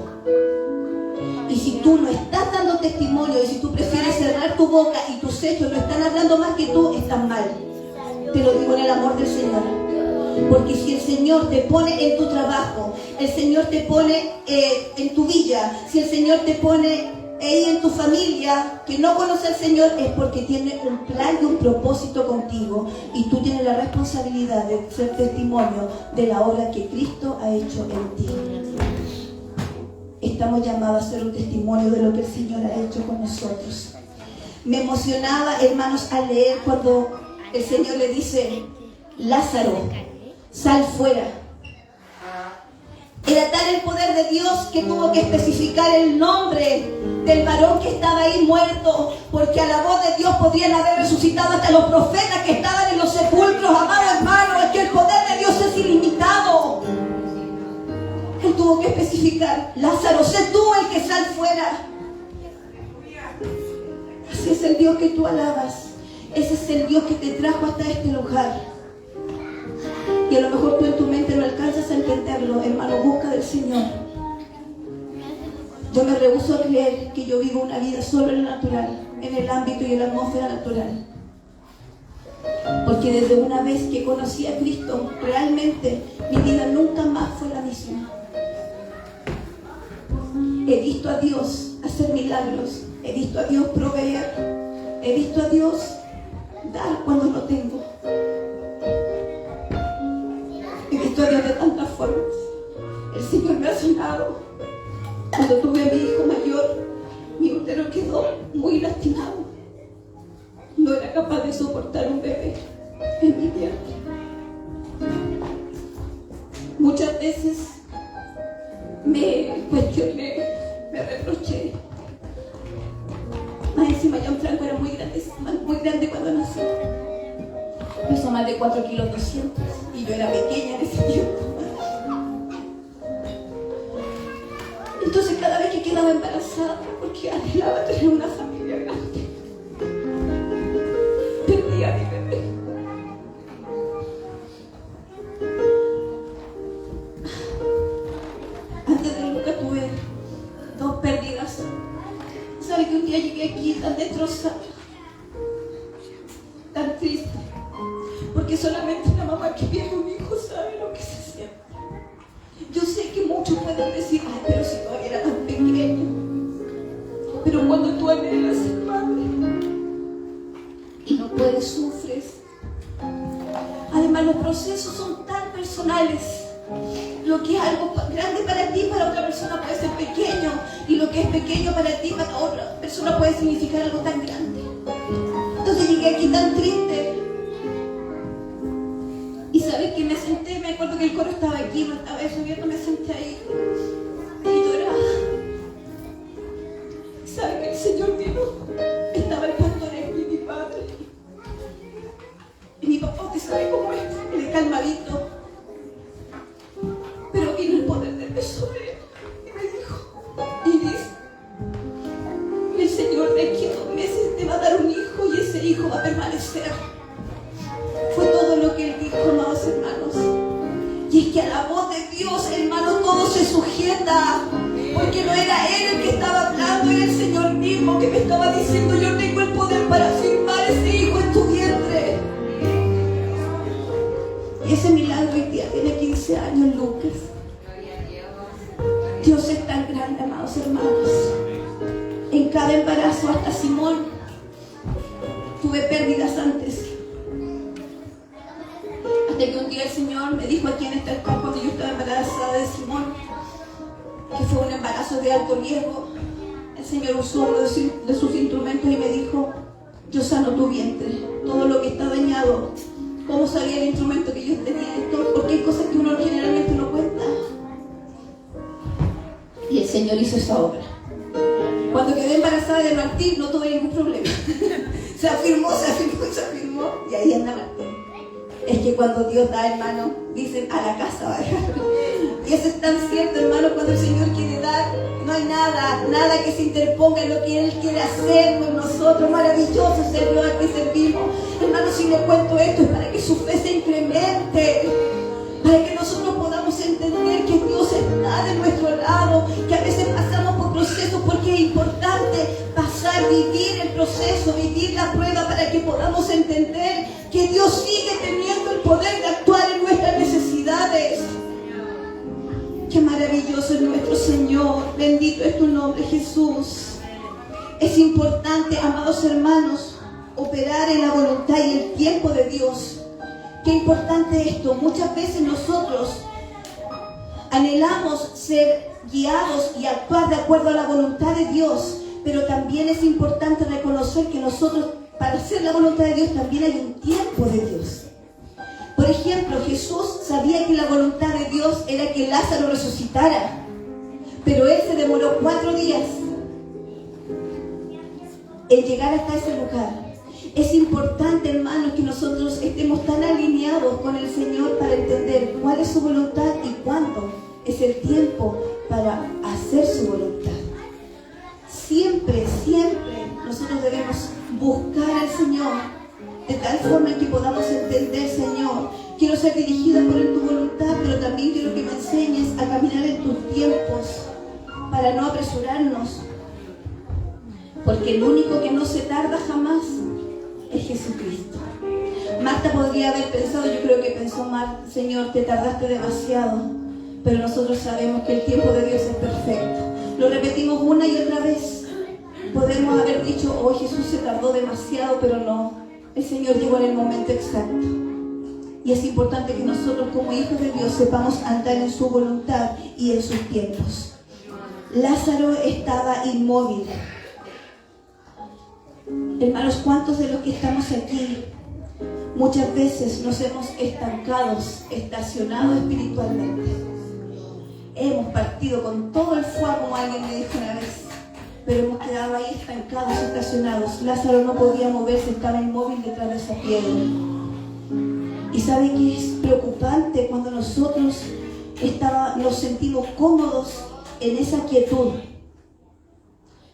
Y si tú no estás dando testimonio y si tú prefieres cerrar tu boca y tus hechos no están hablando más que tú, estás mal. Te lo digo en el amor del Señor. Porque si el Señor te pone en tu trabajo, el Señor te pone en tu villa, si el Señor te pone ahí en tu familia que no conoce al Señor, es porque tiene un plan y un propósito contigo, y tú tienes la responsabilidad de ser testimonio de la obra que Cristo ha hecho en ti. Estamos llamados a ser un testimonio de lo que el Señor ha hecho con nosotros. Me emocionaba, hermanos, al leer cuando el Señor le dice: Lázaro, sal fuera. Era tal el poder de Dios que tuvo que especificar el nombre del varón que estaba ahí muerto, porque a la voz de Dios podrían haber resucitado hasta los profetas que estaban en los sepulcros. Amado hermano, es que el poder de Dios es ilimitado. Él tuvo que especificar: Lázaro, sé tú el que sal fuera. Así es el Dios que tú alabas. Ese es el Dios que te trajo hasta este lugar. Y a lo mejor tú en tu mente no alcanzas a entenderlo, hermano, busca del Señor. Yo me rehúso a creer que yo vivo una vida sobrenatural en el ámbito y en la atmósfera natural. Porque desde una vez que conocí a Cristo, realmente mi vida nunca más fue la misma. He visto a Dios hacer milagros, he visto a Dios proveer, he visto a Dios dar cuando no tengo. He visto a Dios de tantas formas. El Señor me ha sanado. Cuando tuve a mi hijo mayor, mi útero quedó muy lastimado. No era capaz de soportar un bebé en mi vientre. Muchas veces me cuestioné, me reproché. Más encima, Gianfranco era muy grande cuando nació. Pesó más de 4 kilos 200 y yo era pequeña en ese tiempo. Entonces cada vez que quedaba embarazada, porque anhelaba tener una familia grande, perdía a mi bebé. Antes de Lucas tuve 2 pérdidas. ¿Sabe que un día llegué aquí tan destrozada, tan triste? Porque solamente la mamá que pierde un hijo sabe lo que se siente. Yo sé que muchos pueden decir: ay, pero si todavía era tan pequeño. Pero cuando tú anhelas ser madre y no puedes, sufres. Además, los procesos son tan personales. Lo que es algo grande para ti, para otra persona puede ser pequeño, y lo que es pequeño para ti, para otra persona puede significar algo tan grande. Entonces llegué aquí tan triste. Y sabes que me senté, me acuerdo que el coro estaba aquí, no estaba subiendo, me senté ahí y lloraba. ¿Sabes que el Señor vino? Estaba el pastor y mi padre. Y mi papá, usted sabe cómo es, él es calmadito. Pero vino el poder de Dios sobre él y me dijo, Iris, el Señor de aquí a 2 meses te va a dar un hijo y ese hijo va a permanecer. Fue todo lo que él dijo, amados hermanos. Y es que a la voz de Dios, hermano, todo se sujeta. Porque no era él el que estaba hablando, era el Señor mismo que me estaba diciendo: yo tengo el poder para firmar ese hijo en tu vientre. Y ese milagro hoy día tiene 15 años, Lucas. Dios es tan grande, amados hermanos. En cada embarazo, hasta Simón, tuve pérdidas antes. de que un día el Señor me dijo aquí en este altar, cuando yo estaba embarazada de Simón, que fue un embarazo de alto riesgo, el Señor usó uno de sus instrumentos y me dijo: yo sano tu vientre, todo lo que está dañado. ¿Cómo sabía el instrumento que yo tenía esto? Porque hay cosas que uno generalmente no cuenta. Y el Señor hizo esa obra. Cuando quedé embarazada de Martín no tuve ningún problema. Se afirmó, y ahí anda Martín. Es que cuando Dios da, hermano, dicen: a la casa va a dejar. Y eso es tan cierto, hermano. Cuando el Señor quiere dar, no hay nada que se interponga en lo que Él quiere hacer con nosotros. Maravilloso es el Dios al que servimos. Hermano, si le cuento esto es para que su fe se incremente, para que nosotros podamos entender que Dios está de nuestro lado, que a veces pasamos por procesos, porque es importante pasar, vivir el proceso, vivir la prueba, para que podamos entender que Dios sigue teniendo el poder de actuar en nuestras necesidades. Qué maravilloso es nuestro Señor, bendito es tu nombre, Jesús. Es importante, amados hermanos, operar en la voluntad y el tiempo de Dios. Qué importante esto. Muchas veces nosotros anhelamos ser guiados y actuar de acuerdo a la voluntad de Dios, pero también es importante reconocer que nosotros, para hacer la voluntad de Dios, también hay un tiempo de Dios. Por ejemplo, Jesús sabía que la voluntad de Dios era que Lázaro resucitara, pero Él se demoró 4 días en llegar hasta ese lugar. Es importante, hermanos, que nosotros estemos tan alineados con el Señor para entender cuál es su voluntad y cuándo es el tiempo para hacer su voluntad. Siempre nosotros debemos buscar al Señor de tal forma que podamos entender: Señor, quiero ser dirigida por tu voluntad, pero también quiero que me enseñes a caminar en tus tiempos para no apresurarnos, porque el único que no se tarda jamás es Jesucristo. Marta podría haber pensado, yo creo que pensó Marta: Señor, te tardaste demasiado, pero nosotros sabemos que el tiempo de Dios es perfecto. Lo repetimos una y otra vez. Podemos haber dicho: oh, Jesús se tardó demasiado, pero no, el Señor llegó en el momento exacto. Y es importante que nosotros, como hijos de Dios, sepamos andar en su voluntad y en sus tiempos. Lázaro estaba inmóvil. Hermanos, ¿cuántos de los que estamos aquí muchas veces nos hemos estacionado espiritualmente? Hemos partido con todo el fuego, como alguien me dijo una vez, pero hemos quedado ahí estancados, estacionados. Lázaro no podía moverse, estaba inmóvil detrás de esa piedra. Y sabe que es preocupante cuando nosotros nos sentimos cómodos en esa quietud.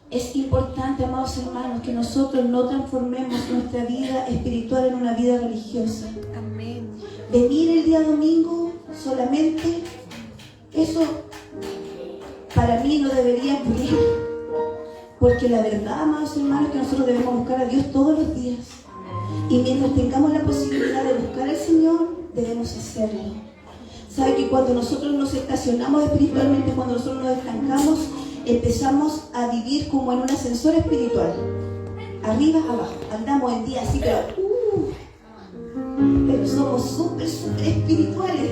Es importante, amados hermanos, que nosotros no transformemos nuestra vida espiritual en una vida religiosa. Amén. Venir el día domingo solamente, eso para mí no debería ocurrir. Porque la verdad, amados hermanos, es que nosotros debemos buscar a Dios todos los días. Y mientras tengamos la posibilidad de buscar al Señor, debemos hacerlo. ¿Sabe que cuando nosotros nos estacionamos espiritualmente, cuando nosotros nos estancamos, empezamos a vivir como en un ascensor espiritual? Arriba, abajo. Andamos en día así, pero somos súper espirituales.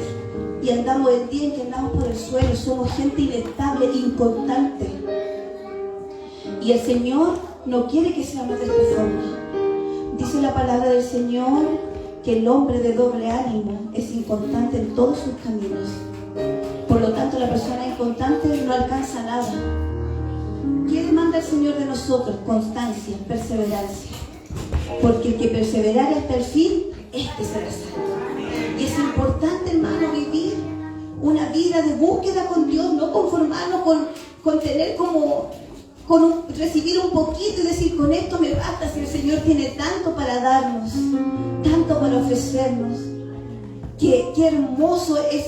Y andamos en día en que andamos por el suelo. Somos gente inestable, inconstante. Y el Señor no quiere que seamos de esta forma. Dice la palabra del Señor que el hombre de doble ánimo es inconstante en todos sus caminos. Por lo tanto, la persona inconstante no alcanza nada. ¿Qué demanda el Señor de nosotros? Constancia, perseverancia. Porque el que perseverare hasta el fin, este será salvo. Y es importante, hermano, vivir una vida de búsqueda con Dios, no conformarnos con tener recibir un poquito y decir: con esto me basta, si el Señor tiene tanto para darnos, tanto para ofrecernos. Qué hermoso es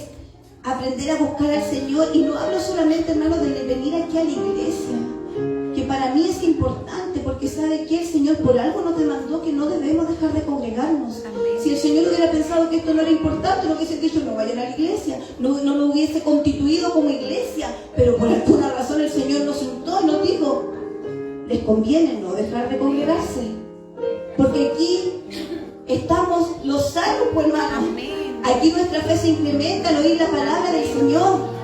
aprender a buscar al Señor. Y no hablo solamente, hermano, de venir aquí a la iglesia, que para mí es importante, porque sabe que el Señor por algo nos demandó que no debemos dejar de congregarnos. Si el Señor hubiera pensado que esto no era importante, no hubiese dicho: no vayan a la iglesia, no lo hubiese constituido como iglesia. Pero por alguna razón el Señor nos juntó y nos dijo: les conviene no dejar de congregarse, porque aquí estamos los salvos, pues, hermano. Aquí nuestra fe se incrementa al oír la palabra del Señor.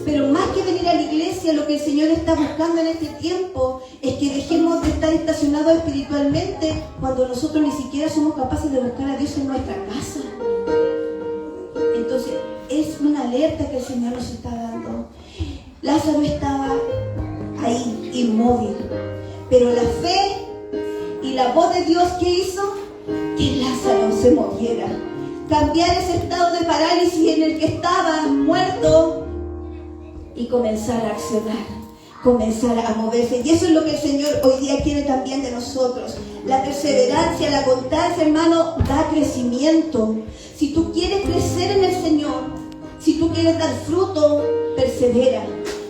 Pero más que venir a la iglesia, lo que el Señor está buscando en este tiempo es que dejemos de estar estacionados espiritualmente cuando nosotros ni siquiera somos capaces de buscar a Dios en nuestra casa. Entonces, es una alerta que el Señor nos está dando. Lázaro estaba ahí, inmóvil. Pero la fe y la voz de Dios, ¿qué hizo? Que Lázaro se moviera. Cambiar ese estado de parálisis en el que estaba muerto y comenzar a accionar, comenzar a moverse. Y eso es lo que el Señor hoy día quiere también de nosotros. La perseverancia, la constancia, hermano, da crecimiento. Si tú quieres crecer en el Señor, si tú quieres dar fruto, persevera,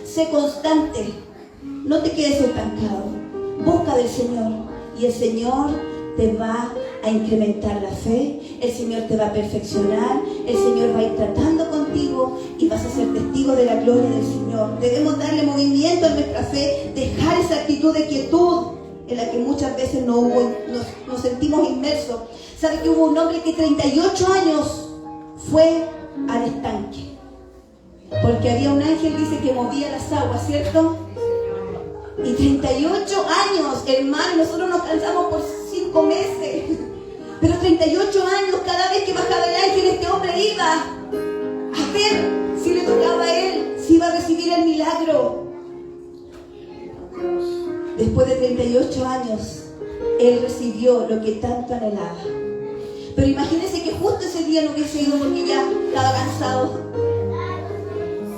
sé constante, no te quedes estancado, busca del Señor y el Señor te va a incrementar la fe, el Señor te va a perfeccionar, el Señor va a ir tratando contigo y vas a ser testigo de la gloria del Señor. Debemos darle movimiento a nuestra fe, dejar esa actitud de quietud en la que muchas veces nos sentimos inmersos. ¿Sabe que hubo un hombre que 38 años fue al estanque? Porque había un ángel, dice, que movía las aguas, ¿cierto? Y 38 años, hermano, nosotros nos cansamos por 5 meses. Pero 38 años, cada vez que bajaba el ángel, este hombre iba a ver si le tocaba a él, si iba a recibir el milagro. Después de 38 años, él recibió lo que tanto anhelaba. Pero imagínense que justo ese día no hubiese ido porque ya estaba cansado.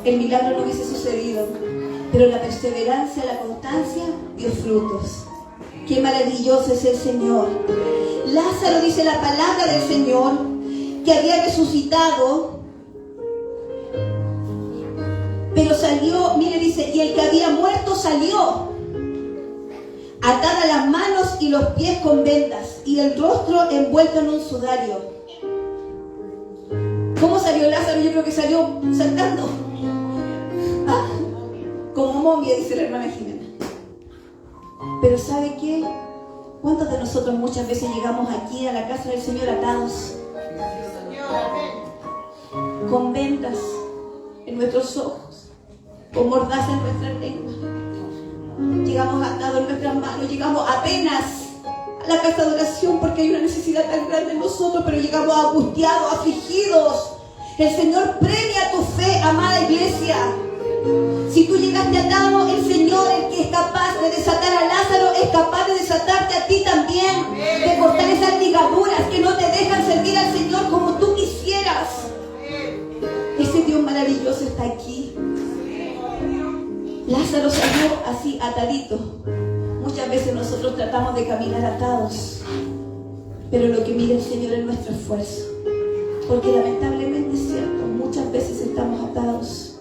El milagro no hubiese sucedido. Pero la perseverancia, la constancia dio frutos. Qué maravilloso es el Señor. Lázaro, dice la palabra del Señor, que había resucitado, pero salió, mire, dice, y el que había muerto salió, atada las manos y los pies con vendas, y el rostro envuelto en un sudario. ¿Cómo salió Lázaro? Yo creo que salió saltando. Como momia, dice la hermana Jimena. Pero ¿sabe qué? ¿Cuántos de nosotros muchas veces llegamos aquí a la casa del Señor atados? Con vendas en nuestros ojos, con mordaza en nuestra lengua. Llegamos atados en nuestras manos, llegamos apenas a la casa de oración porque hay una necesidad tan grande en nosotros, pero llegamos angustiados, afligidos. El Señor premia tu fe, amada iglesia. Si tú llegaste atado, el Señor, el que es capaz de desatar a Lázaro, es capaz de desatarte a ti también, de cortar esas ligaduras que no te dejan servir al Señor como tú quisieras. Ese Dios maravilloso está aquí. Lázaro salió así, atadito. Muchas veces nosotros tratamos de caminar atados, pero lo que mira el Señor es nuestro esfuerzo, porque lamentablemente es cierto, muchas veces estamos atados.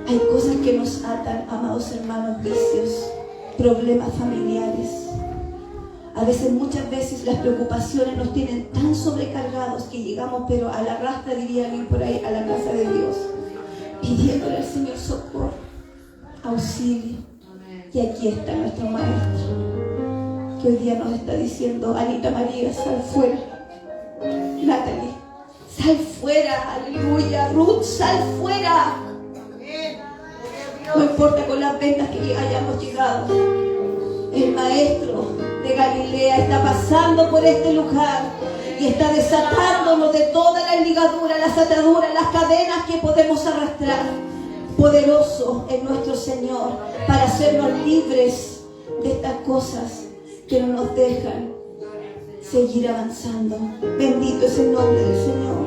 Hay cosas que nos atan, amados hermanos, vicios, problemas familiares. A veces, muchas veces, las preocupaciones nos tienen tan sobrecargados que llegamos, pero a la rastra, diría alguien por ahí, a la casa de Dios, pidiéndole al Señor socorro, auxilio. Y aquí está nuestro Maestro, que hoy día nos está diciendo: Anita María, sal fuera. Natalie, sal fuera, aleluya. Ruth, sal fuera. No importa con las ventas que hayamos llegado, el Maestro de Galilea está pasando por este lugar y está desatándonos de todas las ligaduras, las ataduras, las cadenas que podemos arrastrar. Poderoso es nuestro Señor para hacernos libres de estas cosas que no nos dejan seguir avanzando. Bendito es el nombre del Señor.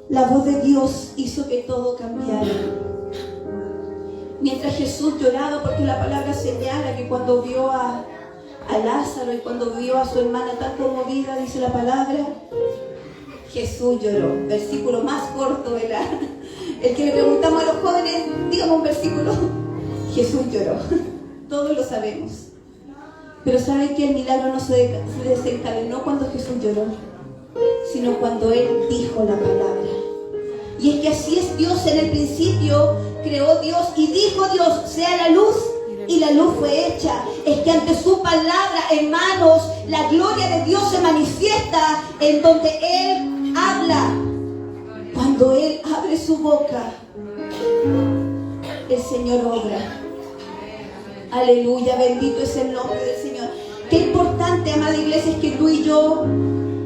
La voz de Dios hizo que todo cambiara. Mientras Jesús lloraba, porque la palabra señala que cuando vio a Lázaro y cuando vio a su hermana tan conmovida, dice la palabra, Jesús lloró. Versículo más corto, ¿verdad? El que le preguntamos a los jóvenes, dígame un versículo. Jesús lloró. Todos lo sabemos. Pero ¿saben que el milagro no se desencadenó cuando Jesús lloró, sino cuando Él dijo la palabra? Y es que así es Dios. En el principio creó Dios y dijo Dios, sea la luz, y la luz fue hecha. Es que ante su palabra, hermanos, la gloria de Dios se manifiesta en donde Él habla. Cuando Él abre su boca, el Señor obra. Aleluya, bendito es el nombre del Señor. Qué importante, amada iglesia, es que tú y yo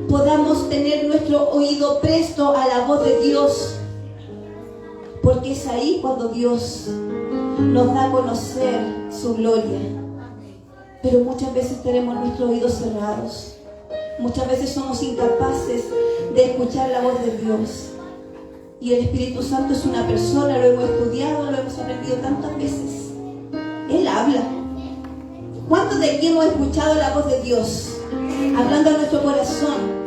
podamos tener nuestro oído presto a la voz de Dios, porque es ahí cuando Dios nos da a conocer su gloria. Pero muchas veces tenemos nuestros oídos cerrados, muchas veces somos incapaces de escuchar la voz de Dios. Y el Espíritu Santo es una persona, lo hemos estudiado, lo hemos aprendido tantas veces. Él habla. ¿Cuántos de aquí hemos escuchado la voz de Dios hablando a nuestro corazón?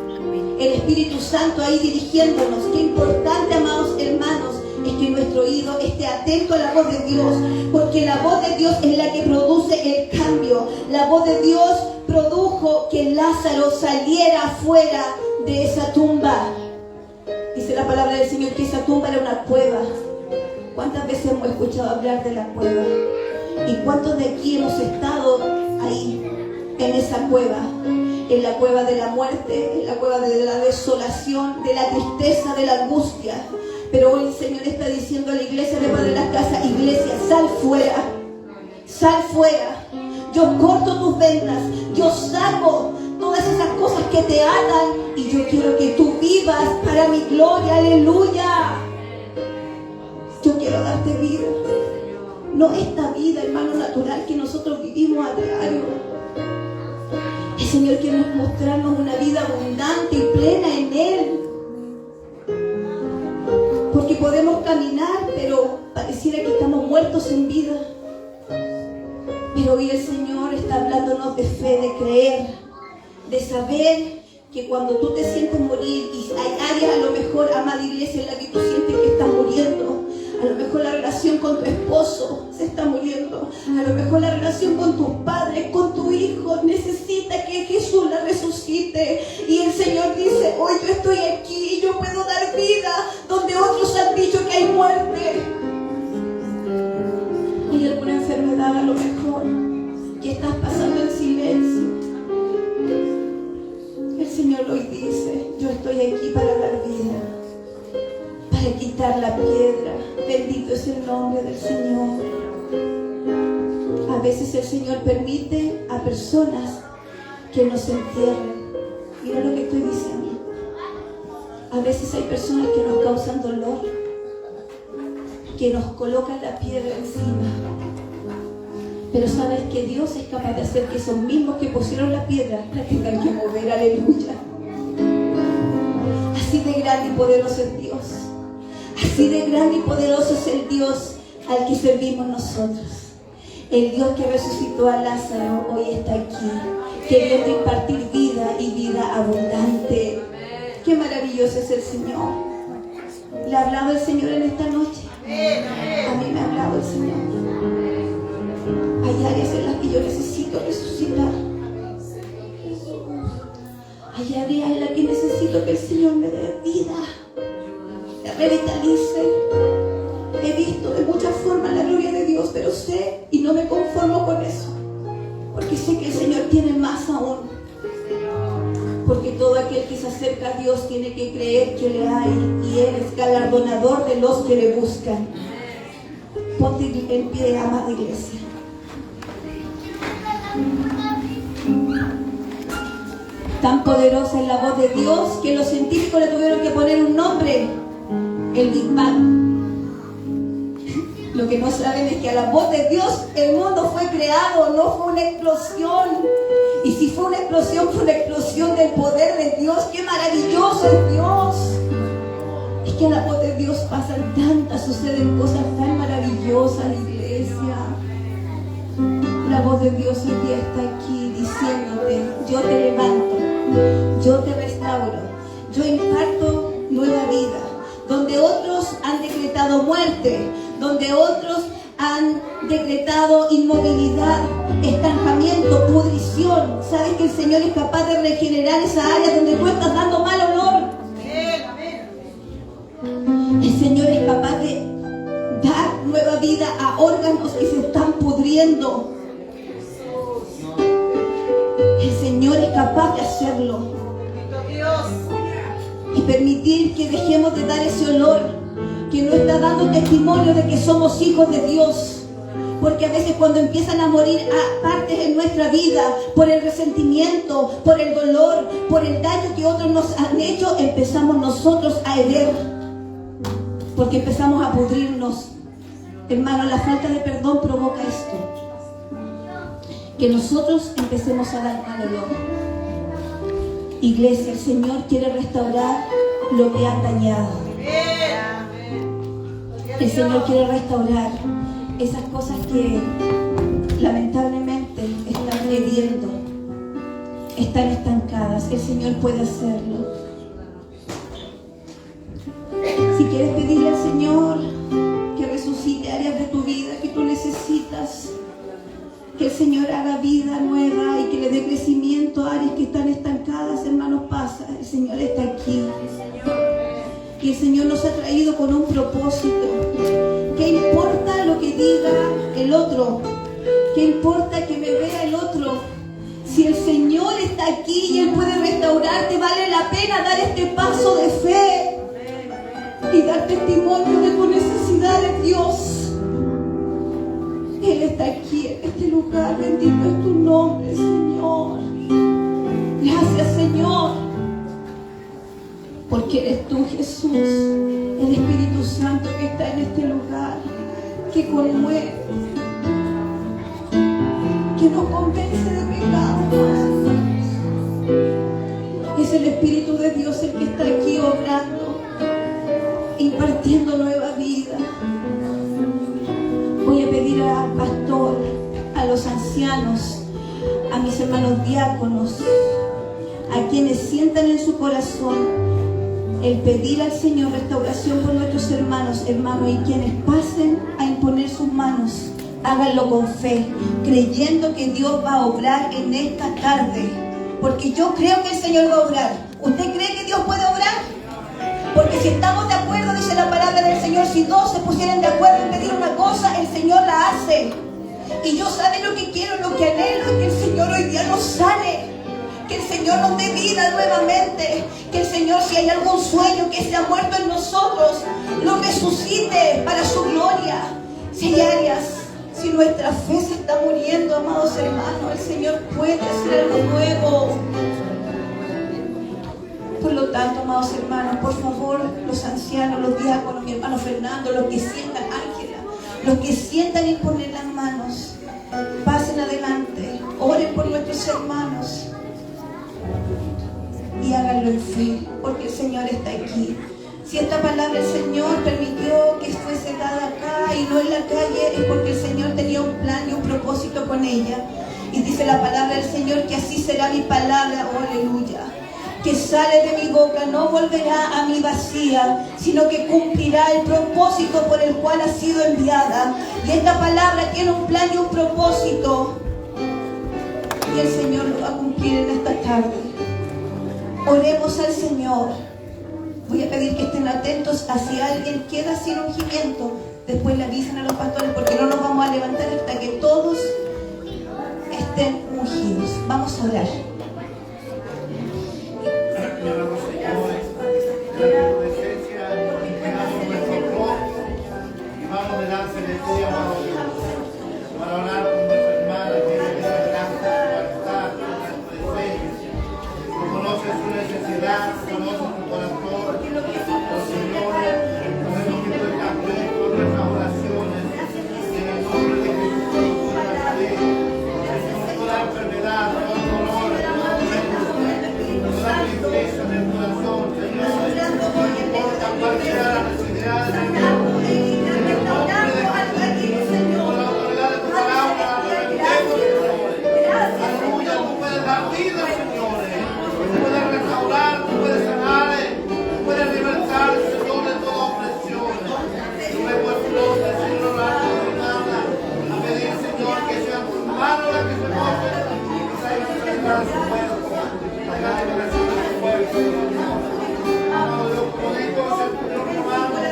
El Espíritu Santo ahí dirigiéndonos. Qué importante, amados hermanos, es que nuestro oído esté atento a la voz de Dios, porque la voz de Dios es la que produce el cambio. La voz de Dios produjo que Lázaro saliera afuera de esa tumba. Dice la palabra del Señor que esa tumba era una cueva. ¿Cuántas veces hemos escuchado hablar de la cueva? ¿Y cuántos de aquí hemos estado ahí, en esa cueva? En la cueva de la muerte, en la cueva de la desolación, de la tristeza, de la angustia. Pero hoy el Señor está diciendo a la iglesia de Padre de las Casas: iglesia, sal fuera, sal fuera. Yo corto tus vendas, yo saco todas esas cosas que te atan y yo quiero que tú vivas para mi gloria, aleluya. Yo quiero darte vida, no esta vida, hermano, natural que nosotros vivimos a diario. El Señor quiere mostrarnos una vida abundante y plena en Él. Porque podemos caminar, pero pareciera que estamos muertos en vida. Pero hoy el Señor está hablándonos de fe, de creer, de saber que cuando tú te sientes morir, y hay áreas a lo mejor, amada iglesia, en la que tú sientes que estás muriendo. A lo mejor la relación con tu esposo se está muriendo. A lo mejor la relación con tus padres, con tu hijo, necesita que Jesús la resucite. Y el Señor dice: hoy yo estoy aquí y yo puedo dar vida donde otros han dicho que hay muerte. Hay alguna enfermedad a lo mejor que estás pasando en silencio. El Señor hoy dice: yo estoy aquí para dar vida, para quitar la piedra. Bendito es el nombre del Señor. A veces el Señor permite a personas que nos entierren. Mira lo que estoy diciendo. A veces hay personas que nos causan dolor, que nos colocan la piedra encima. Pero sabes que Dios es capaz de hacer que esos mismos que pusieron la piedra la tengan que mover, aleluya. Así de grande y poderoso es Dios. Así de grande y poderoso es el Dios al que servimos nosotros. El Dios que resucitó a Lázaro hoy está aquí, queriendo impartir vida y vida abundante. Qué maravilloso es el Señor. ¿Le ha hablado el Señor en esta noche? A mí me ha hablado el Señor. Hay áreas en las que yo necesito resucitar. Hay áreas en las que necesito que el Señor me dé vida, me revitalice. He visto de muchas formas la gloria de Dios, pero sé y no me conformo con eso, porque sé que el Señor tiene más aún. Porque todo aquel que se acerca a Dios tiene que creer que le hay, y Él es galardonador de los que le buscan. Ponte en pie, amada iglesia. Tan poderosa es la voz de Dios que los científicos le tuvieron que poner un nombre: el Big Bang. Lo que no saben es que a la voz de Dios el mundo fue creado, no fue una explosión. Y si fue una explosión del poder de Dios. ¡Qué maravilloso es Dios! Es que a la voz de Dios pasan suceden cosas tan maravillosas, iglesia. La voz de Dios hoy día está aquí diciéndote: yo te levanto, yo te restauro, yo imparto nueva vida. Donde otros han decretado muerte, donde otros han decretado inmovilidad, estancamiento, pudrición, sabes que el Señor es capaz de regenerar esa área donde tú estás dando mal olor. El Señor es capaz de dar nueva nueva vida a órganos que se están pudriendo. El Señor es capaz de hacerlo. Y permitir que dejemos de dar ese olor que no está dando testimonio de que somos hijos de Dios. Porque a veces cuando empiezan a morir partes en nuestra vida por el resentimiento, por el dolor, por el daño que otros nos han hecho, empezamos nosotros a herir. Porque empezamos a pudrirnos. Hermano, la falta de perdón provoca esto. Que nosotros empecemos a dar mal olor. Iglesia, el Señor quiere restaurar lo que ha dañado. El Señor quiere restaurar esas cosas que lamentablemente están hiriendo, están estancadas. El Señor puede hacerlo. Si quieres pedirle al Señor que resucite áreas de tu vida que tú necesitas, que el Señor haga vida nueva y que le dé crecimiento a áreas que están estancadas, hermanos, pasa. El Señor está aquí. Y el Señor nos ha traído con un propósito. ¿Qué importa lo que diga el otro? ¿Qué importa que me vea el otro? Si el Señor está aquí y Él puede restaurarte, vale la pena dar este paso de fe y dar testimonio de tu necesidad de Dios. Él está aquí en este lugar. Bendito es tu nombre, Señor. Gracias, Señor, porque eres tú, Jesús, el Espíritu Santo que está en este lugar, que conmueve, que nos convence de pecado. Es el Espíritu de Dios el que está aquí obrando, impartiendo nueva vida. Voy a pedir al pastor, a los ancianos, a mis hermanos diáconos, a quienes sientan en su corazón el pedir al Señor restauración por nuestros hermanos, y quienes pasen a imponer sus manos, háganlo con fe, creyendo que Dios va a obrar en esta tarde, porque yo creo que el Señor va a obrar. ¿Usted cree que Dios puede obrar? Porque si estamos de acuerdo, dice la palabra del Señor, si dos se pusieran de acuerdo en pedir una cosa, el Señor la hace. Y yo sabe lo que quiero, lo que anhelo, es que el Señor hoy día nos sane. Que el Señor nos dé vida nuevamente. Que el Señor, si hay algún sueño que se ha muerto en nosotros, lo resucite para su gloria. Si hay áreas, si nuestra fe se está muriendo, amados hermanos, el Señor puede hacer algo nuevo. Por lo tanto, amados hermanos, por favor, los ancianos, los diáconos, mi hermano Fernando, los que sientan, Ángela, los que sientan imponer las manos, pasen adelante, oren por nuestros hermanos y háganlo en fe, porque el Señor está aquí. Si esta palabra el Señor permitió que fuese dada acá y no en la calle, es porque el Señor tenía un plan y un propósito con ella. Y dice la palabra del Señor que así será mi palabra, oh aleluya, que sale de mi boca, no volverá a mí vacía, sino que cumplirá el propósito por el cual ha sido enviada. Y esta palabra tiene un plan y un propósito, y el Señor lo va a cumplir en esta tarde. Oremos al Señor. Voy a pedir que estén atentos a si alguien queda sin ungimiento. Después le avisen a los pastores, porque no nos vamos a levantar hasta que todos estén ungidos. Vamos a orar. Vamos delante de ti, amado Dios, para orar con nuestra hermana que viene delante de tu altar, de tu presencia. Tú conoces su necesidad, conoces tu corazón, Señor, sabemos que tú estás atento a nuestras oraciones, en el nombre de Jesús, toda la salud, toda la enfermedad, todo el dolor, toda la tristeza del corazón, Señor, no importa cuál sea la necesidad, Señor. Vida, señores, tú puedes restaurar, tú puedes sanar, tú puedes libertar, Señor, de toda opresión. Yo me vuelvo Señor, orar por mi hermana, a pedir, Señor, que sea tu mano la que se mueve, y que traiga sanidad a su cuerpo, traiga liberación a su cuerpo, Señor. Amado Dios, como digo, Señor, hermano, tu palabra,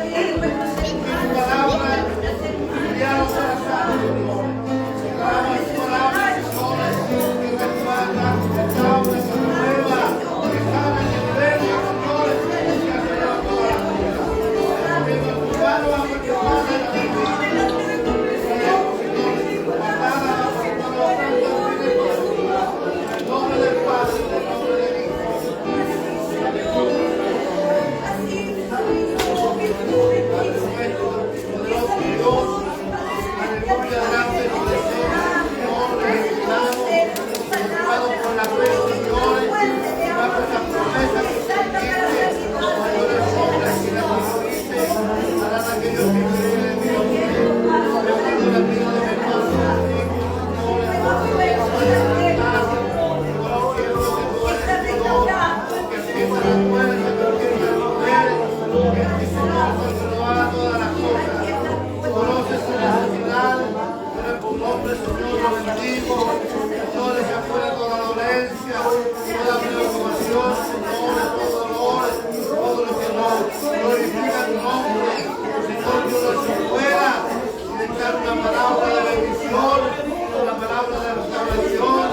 justicia, toda preocupación, Señor, todo dolor, todo lo que no glorifica tu nombre. Señor, yo lo echo fuera y declaro una palabra de bendición, una palabra de restauración,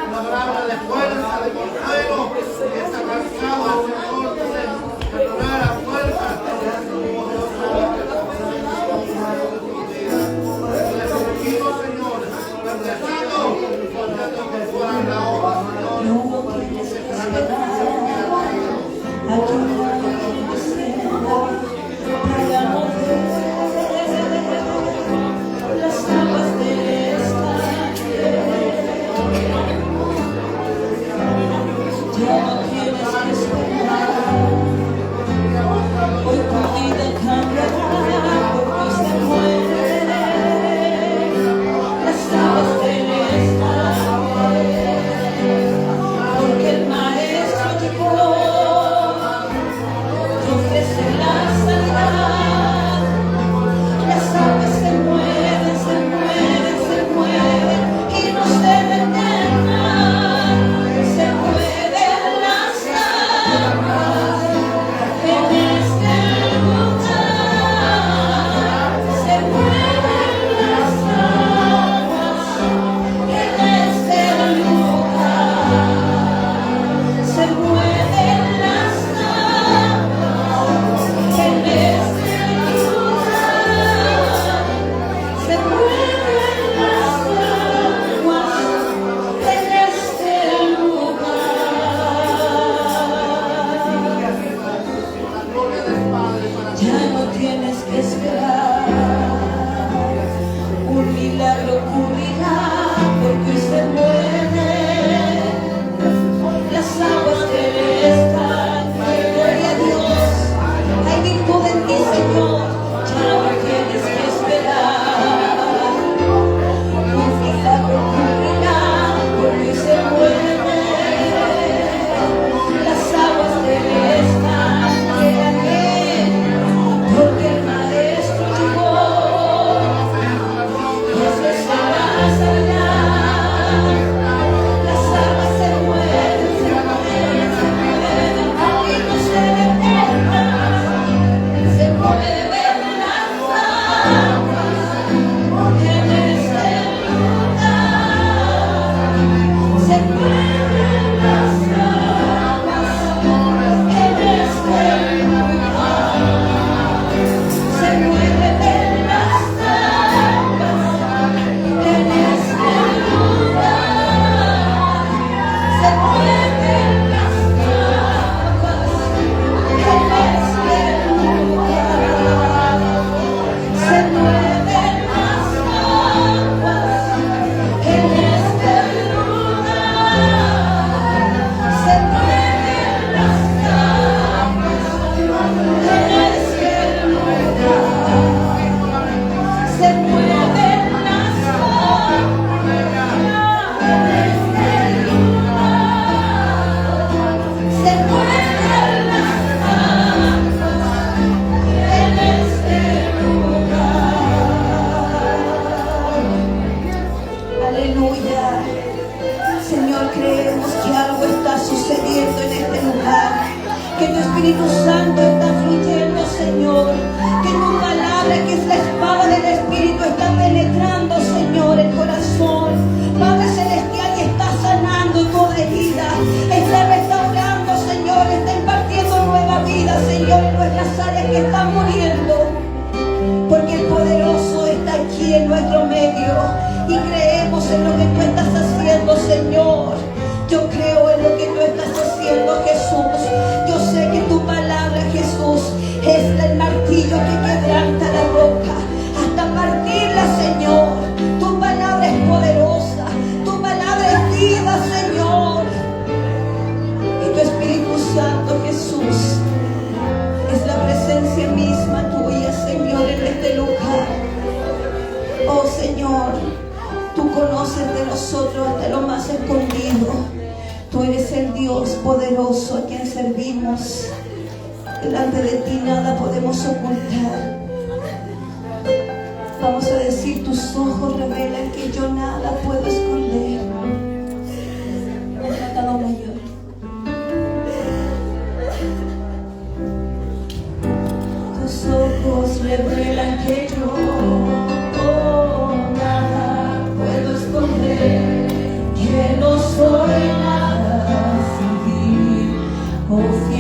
una palabra de fuerza, de consuelo, que está cansado, Señor, de perdonar a fuerza. Señor, bendecido, contando que fuera la obra, hoy tu vida cambiará, porque se muere las aguas del estanque, porque el Maestro llegó, te ofrece la sanidad. Las aguas se mueven, se mueven, se mueven y no se detendrán. Se mueven las aguas en este lugar. Se mueven las aguas en este lugar. Se mueven las aguas en este lugar. Se mueven las aguas en este lugar. Ya no tienes que esperar, un milagro ocurrirá, porque hoy se mueven las aguas del estanque. Gloria a Dios, hay virtud en ti, Señor. Ya no tienes que esperar, un milagro ocurrirá, porque hoy se mueven las aguas del estanque. Amén. Porque el Maestro llegó, nos dejará sanar. Las aguas se mueven, se mueven, se mueven, y no se detendrán. Se mueven las aguas en este lugar. Se mueven las aguas en este lugar. Se mueven las aguas en este lugar. Se mueven las aguas en este lugar. Se mueven las aguas en este lugar. Se mueven las aguas en este lugar. Se mueven las aguas en este lugar. Se mueven las aguas en este lugar. Aleluya. Señor, creemos que algo está sucediendo en este lugar, que tu Espíritu Santo está fluyendo, Señor, que tu palabra, que es la espada del Espíritu, está penetrando, Señor, el corazón, Padre Celestial, y está sanando toda herida, está restaurando, Señor, está impartiendo nueva vida, Señor, en nuestras áreas que están muriendo, porque el poderoso está aquí en nuestro medio y creemos en lo que tú estás haciendo, Señor. Yo creo en lo que tú estás haciendo, Jesús. Yo sé que tu palabra, Jesús, es el martillo que quebranta la roca hasta partirla, Señor. Tu palabra es poderosa, tu palabra es viva, Señor. Y tu Espíritu Santo, Jesús, es la presencia misma tuya, Señor, en este lugar. Oh, Señor, tú conoces de nosotros hasta lo más escondido. Tú eres el Dios poderoso a quien servimos. Delante de ti nada podemos ocultar. Vamos a decir, tus ojos revelan que yo nada puedo esconder. He tratado Confía